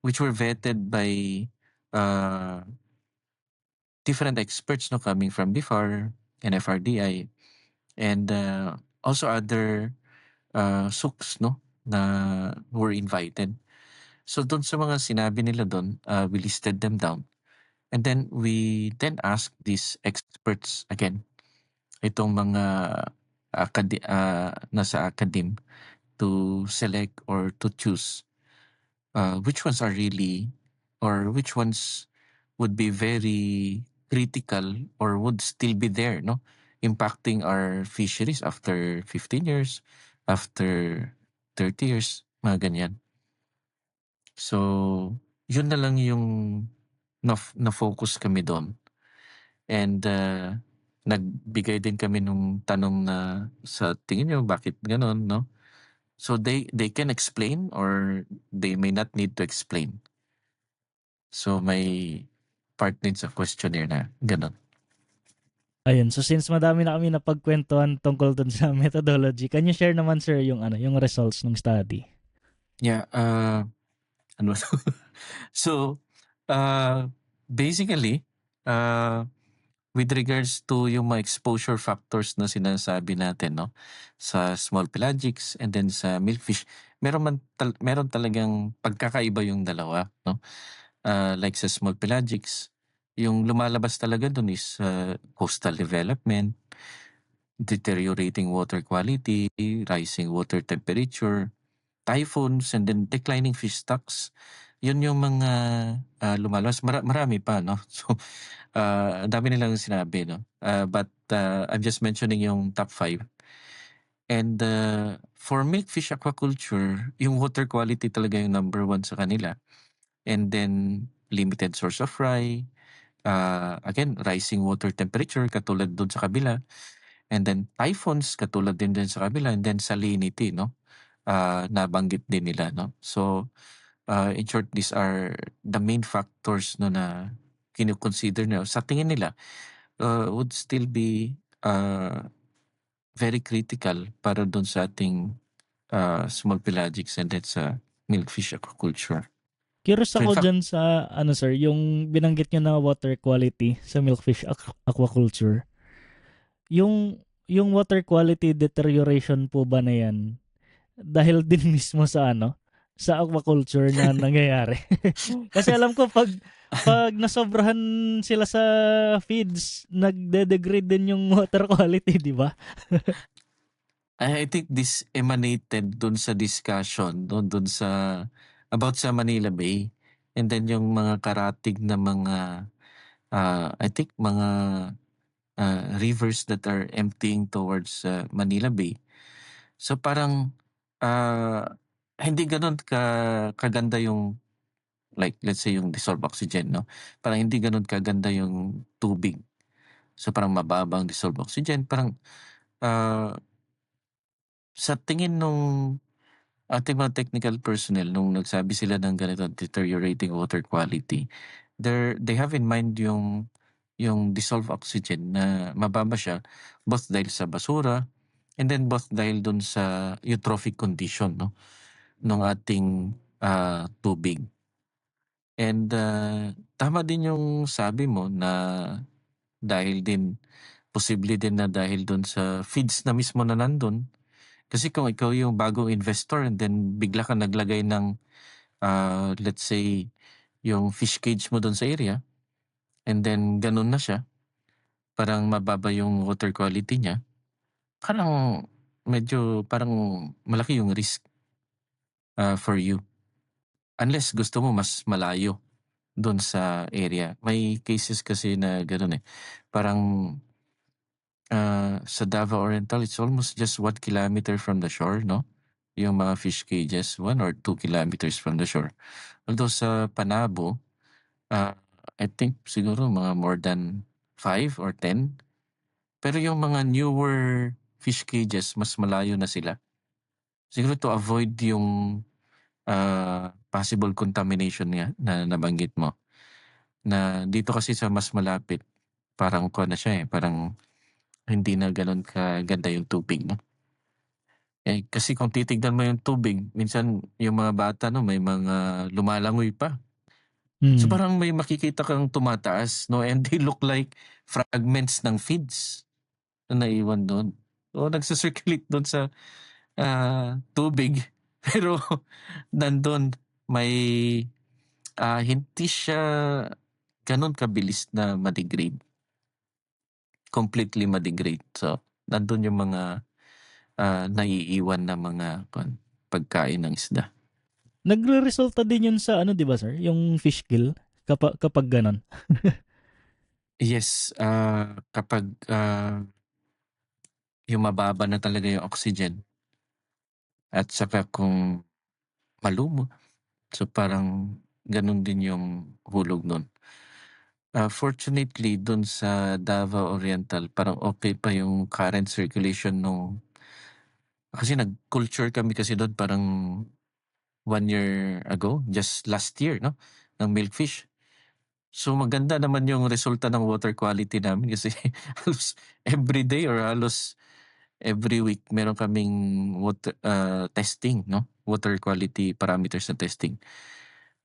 which were vetted by uh, different experts, no, coming from BIFAR and FRDI and also other SUKs, no, na were invited. So doon sa mga sinabi nila doon, we listed them down. And then we then asked these experts again, itong mga nasa academe to select or to choose which ones are really or which ones would be very critical or would still be there, no, impacting our fisheries after 15 years, after 30 years, mga ganyan. So, yun na lang yung na-focus kami doon. And nagbigay din kami nung tanong na sa tingin nyo bakit ganon, no? So they can explain or they may not need to explain. So may part din sa questionnaire na ganon. Ayun, so since madami na kami napagkwentuhan tungkol dun sa methodology, can you share naman sir yung yung results ng study? Yeah, ano so basically with regards to yung mga exposure factors na sinasabi natin, no, sa small pelagics and then sa milkfish, meron talagang pagkakaiba yung dalawa, no? Like sa small pelagics, yung lumalabas talaga dun is coastal development, deteriorating water quality, rising water temperature, typhoons, and then declining fish stocks. Yun yung mga lumalabas. Marami pa, no? So, ang dami nilang sinabi, no? But I'm just mentioning yung top 5. And for milkfish aquaculture, yung water quality talaga yung number 1 sa kanila. And then, limited source of fry. Again, rising water temperature, katulad dun sa kabila. And then, typhoons, katulad din sa kabila. And then, salinity, no? Nabanggit din nila, no? So, in short, these are the main factors no na kino-consider nila sa tingin nila would still be very critical para dun sa ating small pelagics and then sa milkfish aquaculture. Curious So in ako fact, dyan sa, ano sir, yung binanggit nyo na water quality sa milkfish aquaculture. Yung water quality deterioration po ba na yan, dahil din mismo sa sa aquaculture na nangyayari? Kasi alam ko pag nasobrahan sila sa feeds, nagde-degrade din yung water quality, di ba? I think this emanated dun sa discussion dun sa about sa Manila Bay, and then yung mga karatig na mga I think mga rivers that are emptying towards Manila Bay. So parang hindi gano'n kaganda yung, like let's say yung dissolved oxygen, no? Parang hindi gano'n kaganda yung tubig. So parang mababang dissolved oxygen, parang sa tingin nung ating mga technical personnel nung nagsabi sila ng ganito, deteriorating water quality, they have in mind yung dissolved oxygen na mababa siya both dahil sa basura and then both dahil dun sa eutrophic condition, no, ng ating tubig. And tama din yung sabi mo na dahil din, posible din na dahil dun sa feeds na mismo na nandun. Kasi kung ikaw yung bagong investor and then bigla ka naglagay ng let's say yung fish cage mo dun sa area, and then ganun na siya, parang mababa yung water quality niya, parang medyo parang malaki yung risk for you. Unless gusto mo mas malayo dun sa area. May cases kasi na gano'n, eh. Parang sa Davao Oriental, it's almost just 1 kilometer from the shore, no? Yung mga fish cages, 1 or 2 kilometers from the shore. Although sa Panabo, I think siguro mga more than 5 or 10. Pero yung mga newer fish cages, mas malayo na sila. Siguro to avoid yung possible contamination nga na nabanggit mo. Na dito kasi sa mas malapit, parang kuwan na siya, eh, parang hindi na gano'n kaganda yung tubig, no? Eh, kasi kung titignan mo yung tubig, minsan yung mga bata, no, may mga lumalangoy pa. So Hmm. parang may makikita kang tumataas, no, and they look like fragments ng feeds na naiwan do'n. So nagsi-circulate do'n sa tubig pero nandun may hindi siya gano'n kabilis na ma-degrade, completely ma-degrade. So nandun yung mga naiiwan na mga pagkain ng isda. Nagreresulta din yun sa di ba sir? Yung fish kill kapag ganon. Yes, kapag yung mababa na talaga yung oxygen at saka kung malumot. So, parang gano'n din yung hulog nun. Fortunately dun sa Davao Oriental parang okey pa yung current circulation nung kasi nag-culture kami kasi dun parang 1 year ago, just last year 'no, ng milkfish. So, maganda naman yung resulta ng water quality namin kasi halos everyday or halos every week meron kaming testing 'no, water quality parameters na testing.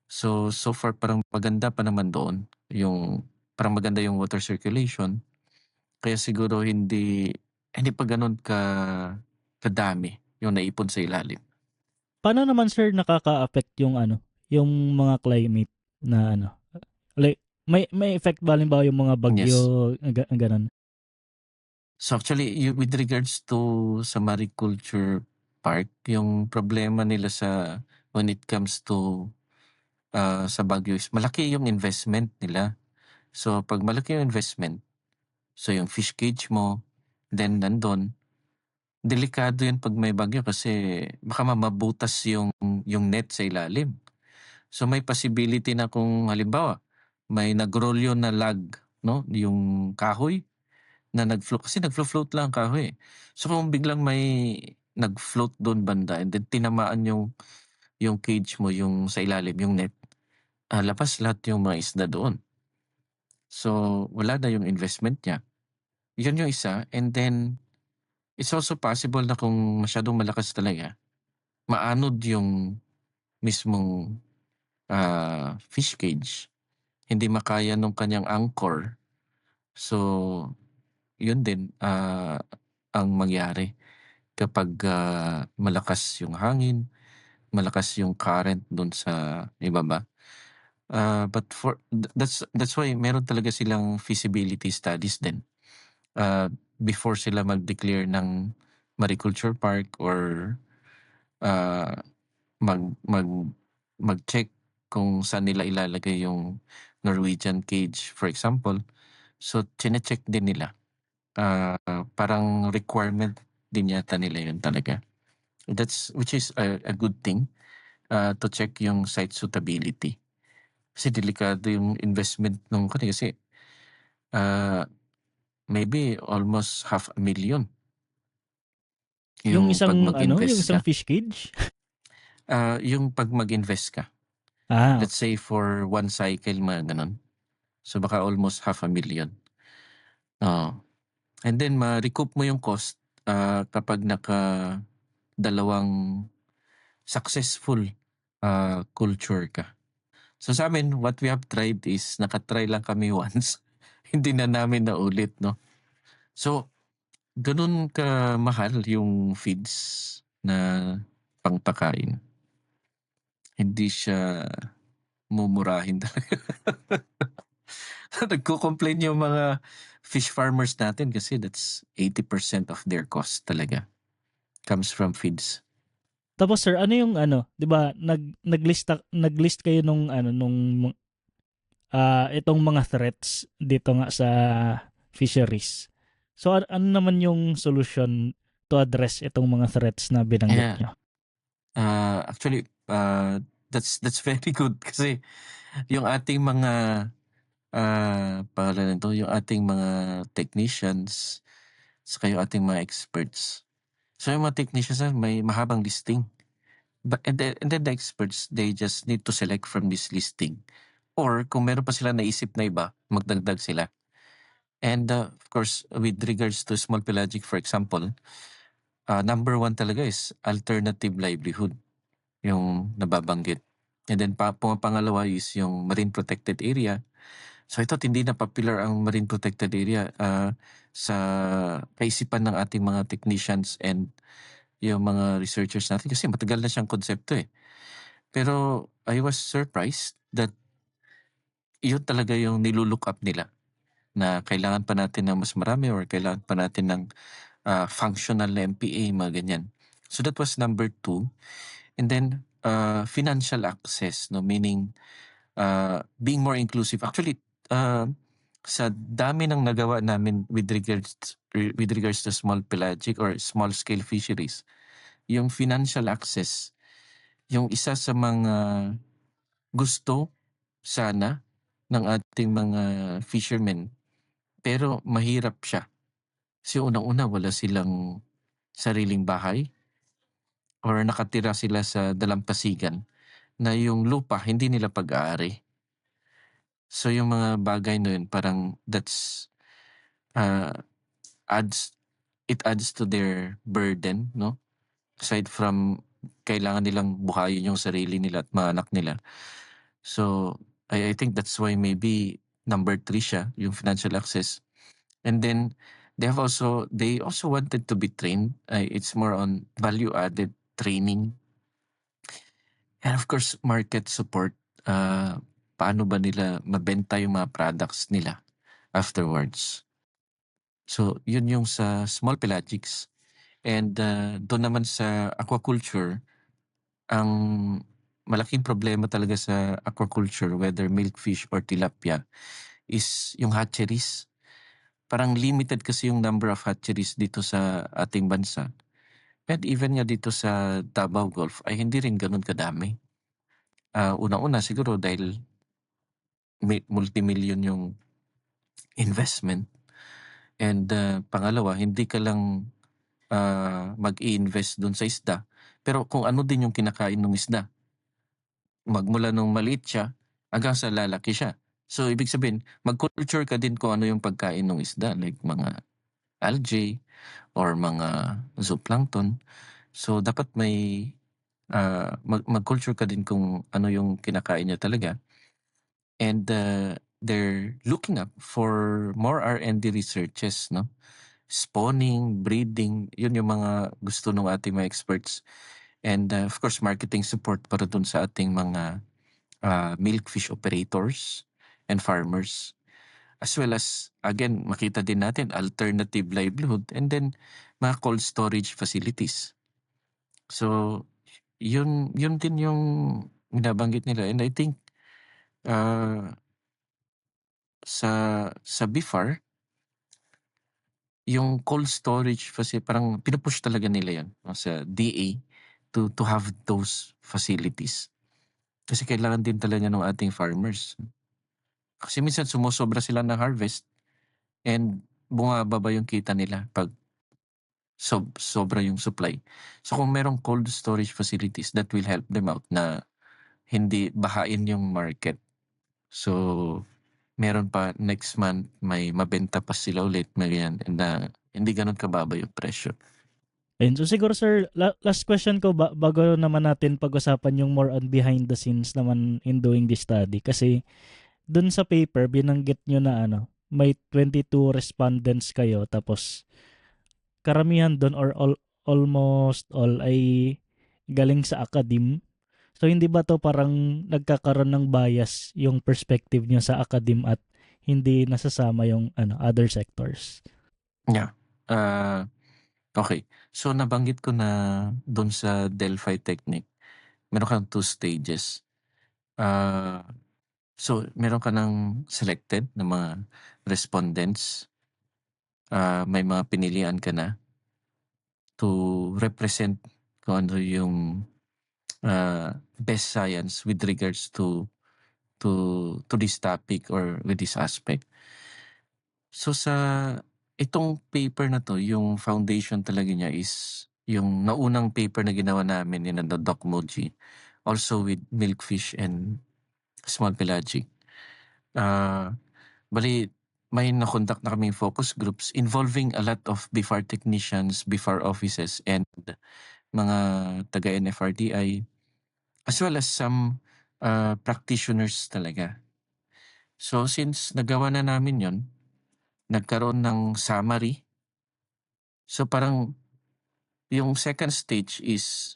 So, so far parang maganda pa naman doon yung parang maganda yung water circulation kaya siguro hindi pa gano'n kadami yung naipon sa ilalim. Paano naman sir nakaka-affect yung ano, yung mga climate na ano, like may effect ba halimbawa yung mga bagyo, Yes. gano'n? So, actually with regards to sa mariculture park, yung problema nila sa when it comes to, sa Baguio is malaki yung investment nila. So, 'pag malaki yung investment, so yung fish cage mo, then nandun, delikado yun 'pag may bagyo kasi baka mabutas yung net sa ilalim. So, may possibility na kung halimbawa, may nagrolyo na log 'no, yung kahoy na kasi nagflo-float lang ang kahoy, eh. So, kung biglang may nag-float dun banda and then tinamaan yung cage mo, yung sa ilalim, yung net, labas lahat yung mga isda doon. So, wala na yung investment niya. Yun yung isa and then it's also possible na kung masyadong malakas talaga, maanod yung mismong, fish cage. Hindi makaya nung kanyang anchor. So, yun din, ang mangyari kapag, malakas yung hangin, malakas yung current dun sa ibaba. But that's why meron talaga silang feasibility studies din, before sila mag-declare ng mariculture park or, ah, mag mag-check kung saan nila ilalagay yung Norwegian cage, for example. So, chine-check din nila. Parang requirement din yata nila yun talaga. Which is a good thing, to check yung site suitability. Kasi delikado yung investment nung kasi, ah, maybe almost 500,000 Yung yung 'pag isang ano, yung mag-invest isang ka. fish cage? Yung 'pag mag-invest ka, let's Okay. say for one cycle mga gano'n. So, baka almost 500,000, oo. And then ma-recoup mo yung cost, kapag dalawang successful, culture ka. So, sa'min what we have tried is naka-try lang kami once, hindi na namin naulit 'no. So, gano'n kamahal yung feeds na pangpakain. Hindi siya mumurahin talaga. Nagko-complain yung mga fish farmers natin kasi that's 80% of their cost talaga comes from feeds. Tapos sir, ano yung ano, 'di ba naglist kayo nung ano, itong mga threats dito nga sa fisheries. So ano naman yung solution to address itong mga threats na binanggit Yeah, niyo? actually, that's very good kasi yung ating mga, pangalan nito, yung ating mga technicians saka yung ating mga experts. So, yung mga technicians na may mahabang listing. But and then the experts, they just need to select from this listing or kung meron pa sila naisip na iba, magdagdag sila. And, of course, with regards to small pelagic, for example, number one talaga is alternative livelihood, yung nababanggit. And then pumapangalawa is yung marine protected area. So ito't hindi na popular ang marine protected area, sa kaisipan ng ating mga technicians and yung mga researchers natin kasi matagal na siyang konsepto, eh. Pero I was surprised that yun talaga yung nilu-look up nila na kailangan pa natin ng mas marami or kailangan pa natin ng, functional na MPA, mga ganyan. So that was number two. And then, financial access 'no, meaning, being more inclusive. Actually, sa dami ng nagawa namin with regards to small pelagic or small scale fisheries, yung financial access, yung isa sa mga gusto sana ng ating mga fishermen, pero mahirap siya. Kasi unang-una wala silang sariling bahay or nakatira sila sa dalampasigan na yung lupa hindi nila pag-aari. So yung mga bagay na yun parang uh, it adds to their burden, no? Aside from kailangan nilang buhayin yung sarili nila at mga anak nila. So I think that's why maybe number 3 siya, yung financial access. And then they also wanted to be trained. It's more on value added training. And of course, market support. Paano ba nila mabenta yung mga products nila afterwards? So, yun yung sa small pelagics. And doon naman sa aquaculture, ang malaking problema talaga sa aquaculture, whether milkfish or tilapia, is yung hatcheries. Parang limited kasi yung number of hatcheries dito sa ating bansa. And even nga dito sa Davao Gulf ay hindi rin ganun kadami. Una-una siguro dahil multimillion yung investment. And pangalawa, hindi ka lang mag-i-invest dun sa isda. Pero kung ano din yung kinakain ng isda. Magmula nung maliit siya hanggang sa lalaki siya. So ibig sabihin, mag-culture ka din kung ano yung pagkain ng isda. Like mga algae or mga zooplankton. So dapat may mag-culture ka din kung ano yung kinakain niya talaga. And they're looking up for more R&D researches, no? Spawning, breeding, yun yung mga gusto ng ating mga experts. And of course, marketing support para dun sa ating mga milkfish operators and farmers. As well as, again, makita din natin alternative livelihood and then mga cold storage facilities. So, yun din yung binabanggit nila. And I think sa BIFAR, yung cold storage kasi parang pinupush talaga nila yan sa DA to have those facilities. Kasi kailangan din talaga ng ating farmers. Kasi minsan sumusobra sila ng harvest and bumababa yung kita nila pag sobra yung supply. So kung merong cold storage facilities, that will help them out na hindi bahain yung market. So meron pa next month may mabenta pa sila ulit na ganyan and hindi ganun kababa yung presyo. Ayun. So siguro sir, last question ko bago naman natin pag-usapan yung more on behind the scenes naman in doing this study. Kasi dun sa paper, binanggit nyo na may 22 respondents kayo tapos karamihan dun or almost all ay galing sa academe. So hindi ba to parang nagkakaroon ng bias yung perspective nyo sa academe at hindi nasasama yung other sectors? Yeah. Okay. So nabanggit ko na doon sa Delphi Technique, meron kang 2 stages. So meron ka ng selected na mga respondents. May mga pinilian ka na to represent kung ano yung best science with regards to this topic or with this aspect. So sa itong paper na to, yung foundation talaga niya is yung naunang paper na ginawa namin in the DocMoji, also with milkfish and small pelagic. Bali, may na-conduct na kaming focus groups involving a lot of BIFAR technicians, BIFAR offices, and mga taga-NFRDI, as well as some practitioners talaga. So since nagawa na namin yon, nagkaroon ng summary. So parang yung second stage is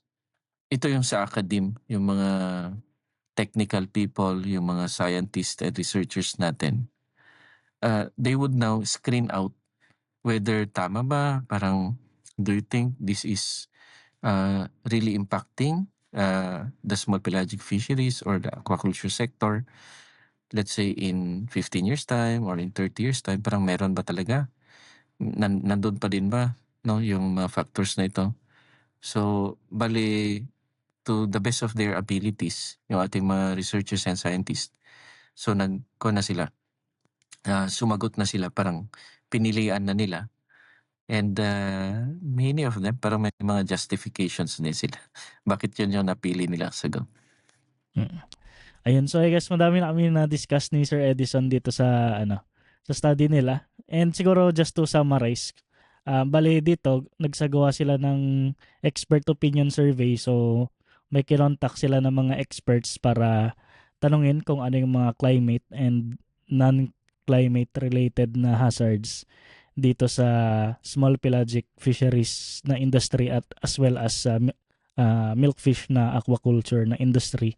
ito yung sa academe, yung mga technical people, yung mga scientists and researchers natin. They would now screen out whether tama ba, parang do you think this is really impacting the small pelagic fisheries or the aquaculture sector? let's say in 15 years time or in 30 years time, parang meron ba talaga? Nandun pa din ba, no, yung mga factors na ito? So, bali, to the best of their abilities, yung ating mga researchers and scientists. So, na sila, sumagot na sila, parang pinilian na nila. And many of them, parang may mga justifications din sila. Bakit yun yung napili nila sagot? Ayun, so I guess madami na kami na-discuss ni Sir Edison dito sa sa study nila. And siguro just to summarize, bali dito nagsagawa sila ng expert opinion survey. So may kinontak sila ng mga experts para tanungin kung ano yung mga climate and non-climate related na hazards dito sa small pelagic fisheries na industry at as well as milkfish na aquaculture na industry.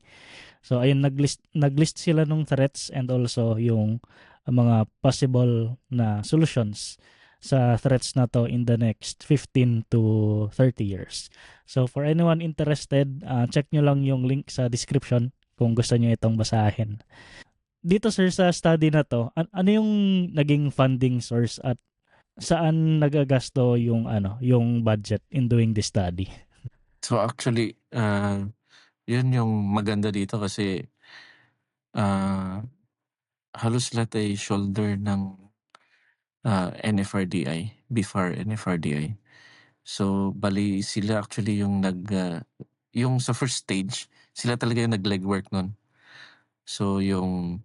So ayun, naglist sila ng threats and also yung mga possible na solutions sa threats na to in the next 15 to 30 years. So for anyone interested, check nyo lang yung link sa description kung gusto nyo itong basahin. Dito sir, sa study na to, ano yung naging funding source at saan nagagasto yung yung budget in doing this study? So actually, yun yung maganda dito kasi halos lahat ay shoulder ng NFRDI, BIFAR NFRDI. So bali sila actually yung yung sa first stage, sila talaga yung nag-legwork nun. So yung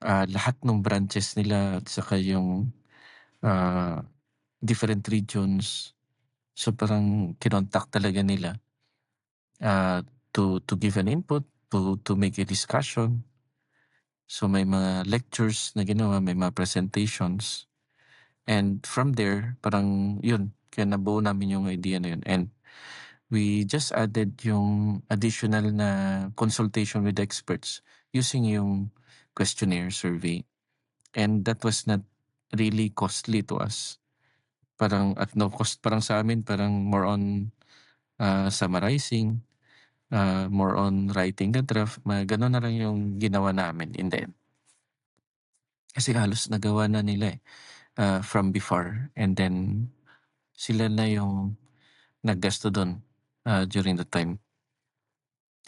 lahat ng branches nila at saka yung different regions, so parang kinontak talaga nila to give an input, to make a discussion. So may mga lectures na ginawa, may mga presentations. And from there, parang yun, kaya nabuo namin yung idea na yun. And we just added yung additional na consultation with experts using yung questionnaire survey. And that was not really costly to us. Parang at no cost, parang sa amin, parang more on summarizing, more on writing the draft. Gano'n na lang yung ginawa namin in the end. Kasi halos nagawa na nila from before, and then sila na yung naggasto doon during the time.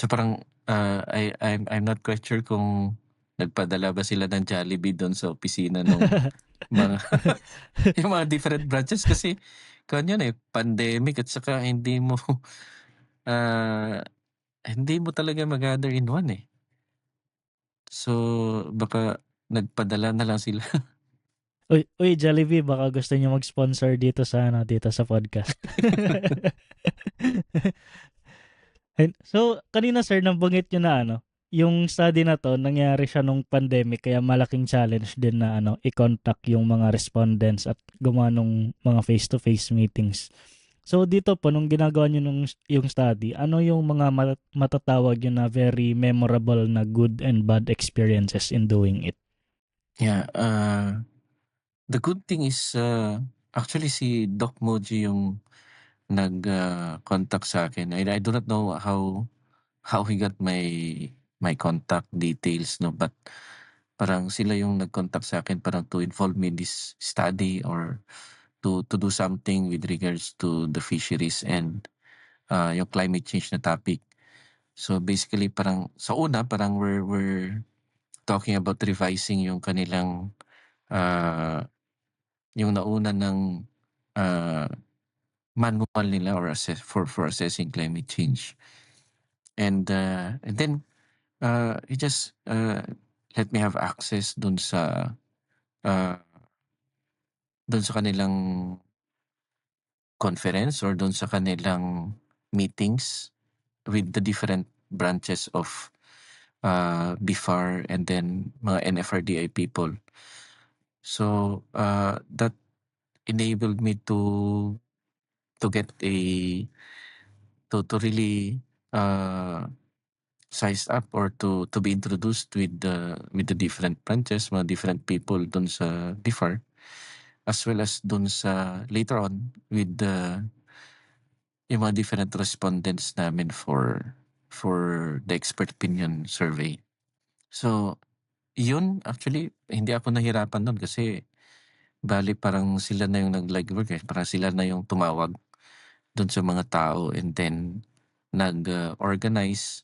So parang I'm not quite sure kung nagpadala ba sila ng Jollibee doon sa opisina nung mga yung mga different branches kasi kanyan pandemic at saka hindi mo talaga mag-gather in one . So baka nagpadala na lang sila. Uy, Jollibee, baka gusto niyo mag-sponsor dito sa dito sa podcast. So, kanina sir, nabanggit niyo na yung study na to, nangyari siya nung pandemic, kaya malaking challenge din na i-contact yung mga respondents at gumawa ng mga face-to-face meetings. So, dito po, nung ginagawa niyo yung study, ano yung mga matatawag yun na very memorable na good and bad experiences in doing it? Yeah, the good thing is actually si Doc Moji yung nag-contact sa akin. I do not know how he got my contact details, no, but parang sila yung nag-contact sa akin parang to involve me in this study or to do something with regards to the fisheries and yung climate change na topic. So basically parang sa una parang we're talking about revising yung kanilang yung nauna ng manual nila or for assessing climate change. And then he just let me have access dun sa kanilang conference or dun sa kanilang meetings with the different branches of BIFAR and then mga NFRDI people. So that enabled me to get to really sized up or to be introduced with the different branches, mga different people dun sa BIFAR, as well as dun sa later on with yung mga different respondents namin for the expert opinion survey. So Yun actually hindi ako nahirapan nun kasi bale parang sila na yung nag-legwork, parang sila na yung tumawag dun sa mga tao and then organize.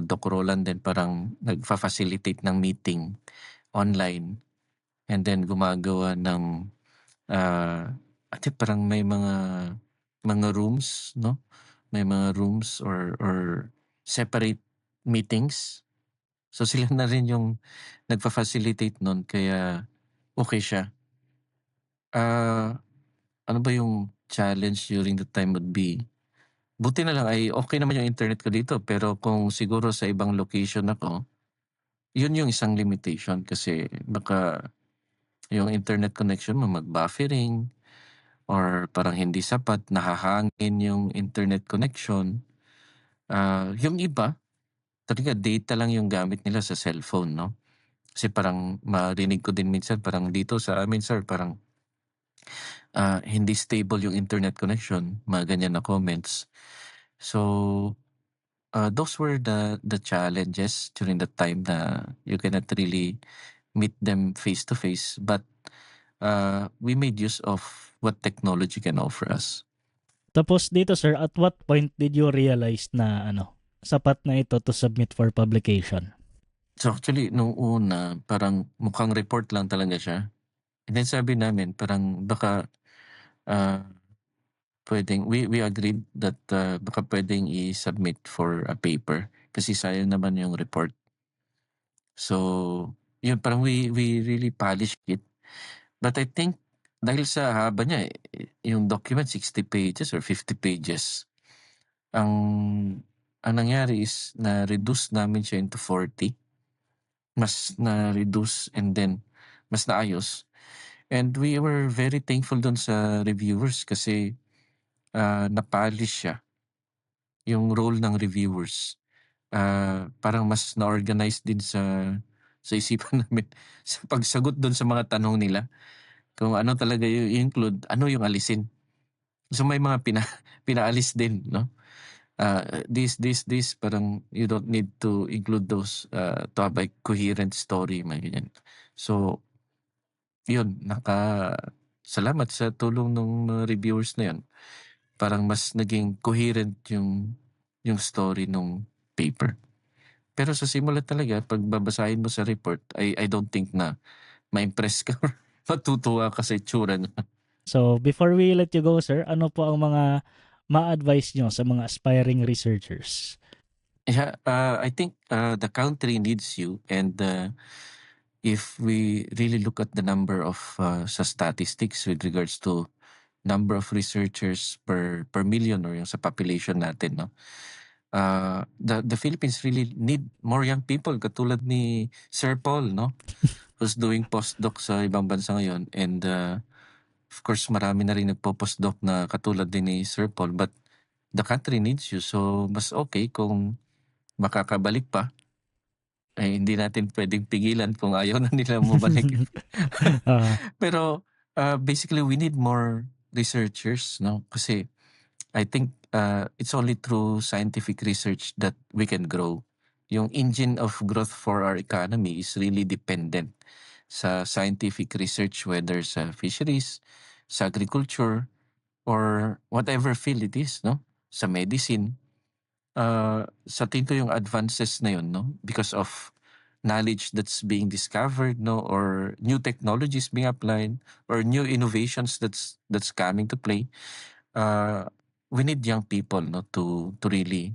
Doc Roland din parang nagfa-facilitate ng meeting online and then gumagawa ng, I think parang may mga rooms 'no, may mga rooms or separate meetings. So sila na rin yung nagfa-facilitate nun kaya okey siya. Ano ba yung challenge during the time would be, buti na lang ay okey naman yung internet ko dito pero kung siguro sa ibang location ako, yun yung isang limitation kasi baka yung internet connection mo mag-buffering or parang hindi sapat, nahahangin yung internet connection. Yung iba talaga data lang yung gamit nila sa cellphone 'no? Kasi parang marinig ko din minsan parang dito sa amin sir parang, hindi stable yung internet connection, mga ganyan na comments. So, those were the challenges during the time na you cannot really meet them face to face but, we made use of what technology can offer us. Tapos dito sir, at what point did you realize na sapat na ito to submit for publication? So actually nung una parang mukhang report lang talaga siya. And then sabi namin parang baka, ah, puwedeng we agreed that, baka puwedeng i-submit for a paper kasi sayang naman yung report. So, yun parang we really polished it. But I think dahil sa haba niya, yung document 60 pages or 50 pages. Ang nangyari is na-reduce namin siya into 40. Mas na-reduce and then mas naayos. And we were very thankful dun sa reviewers kasi, na-polish siya, yung role ng reviewers. Parang mas na-organize din sa isipan namin sa pagsagot dun sa mga tanong nila. Kung ano talaga yung i-include, ano yung alisin. So may mga pinaalis din 'no. This parang you don't need to include those, to have a coherent story, mga ganyan. So yun, salamat sa tulong nung mga reviewers na yun. Parang mas naging coherent yung story nung paper. Pero sa simula talaga 'pag babasahin mo sa report I don't think na ma-impress ka or matutuwa ka sa itsura niya. So before we let you go sir, ano po ang mga ma-advise nyo sa mga aspiring researchers? Yeah, I think, the country needs you and, if we really look at the number of, sa statistics with regards to number of researchers per million or yung sa population natin 'no, the Philippines really need more young people katulad ni Sir Paul 'no, who's doing postdoc sa ibang bansa ngayon and, of course marami na rin nagpo-postdoc na katulad din ni Sir Paul but the country needs you so mas okay kung makakabalik pa. Hindi natin puwedeng pigilan kung ayaw na nila bumalik. Ah, Pero, basically we need more researchers 'no, kasi I think, it's only through scientific research that we can grow. Yung engine of growth for our economy is really dependent sa scientific research whether sa fisheries, sa agriculture, or whatever field it is 'no, sa medicine. Sa tingin ko yung advances na yun 'no, because of knowledge that's being discovered 'no, or new technologies being applied, or new innovations that's coming to play, we need young people 'no, to really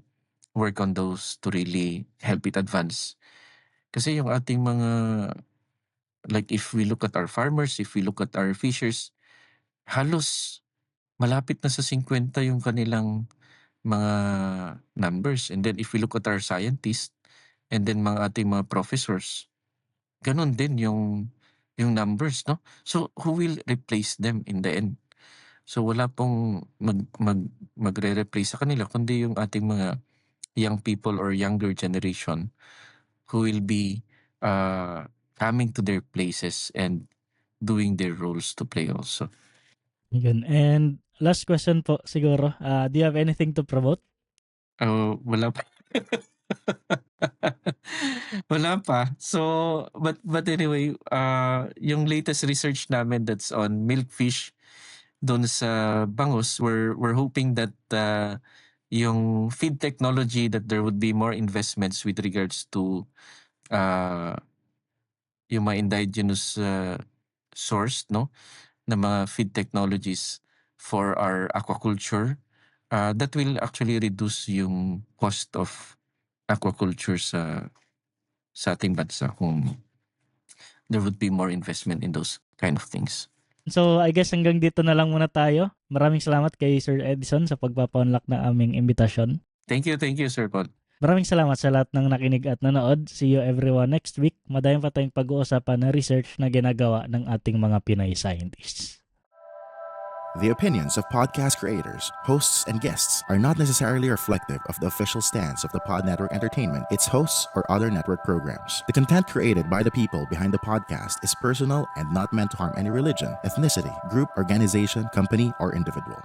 work on those, to really help it advance. Kasi yung ating mga like if we look at our farmers, if we look at our fishers, halos malapit na sa 50 yung kanilang mga numbers. And then if we look at our scientists and then mga ating mga professors, gano'n din yung numbers 'no. So who will replace them in the end? So wala pong magre-replace sa kanila kundi yung ating mga young people or younger generation who will be, coming to their places and doing their roles to play also. yun. And last question po siguro, do you have anything to promote? Wala pa. Wala pa. So, but anyway, yung latest research namin that's on milkfish doon sa bangus, we're hoping that yung feed technology, that there would be more investments with regards to yung mga indigenous source, no, na mga feed technologies for our aquaculture, that will actually reduce yung cost of aquaculture sa ating bansa kung there would be more investment in those kind of things. So, I guess hanggang dito na lang muna tayo. Maraming salamat kay Sir Edison sa pagpapa-unlock na aming imbitasyon. Thank you, Sir Paul. Maraming salamat sa lahat ng nakinig at nanood. See you everyone next week. Madami pa tayong pag-uusapan na research na ginagawa ng ating mga Pinay scientists. The opinions of podcast creators, hosts, and guests are not necessarily reflective of the official stance of the Pod Network Entertainment, its hosts, or other network programs. The content created by the people behind the podcast is personal and not meant to harm any religion, ethnicity, group, organization, company, or individual.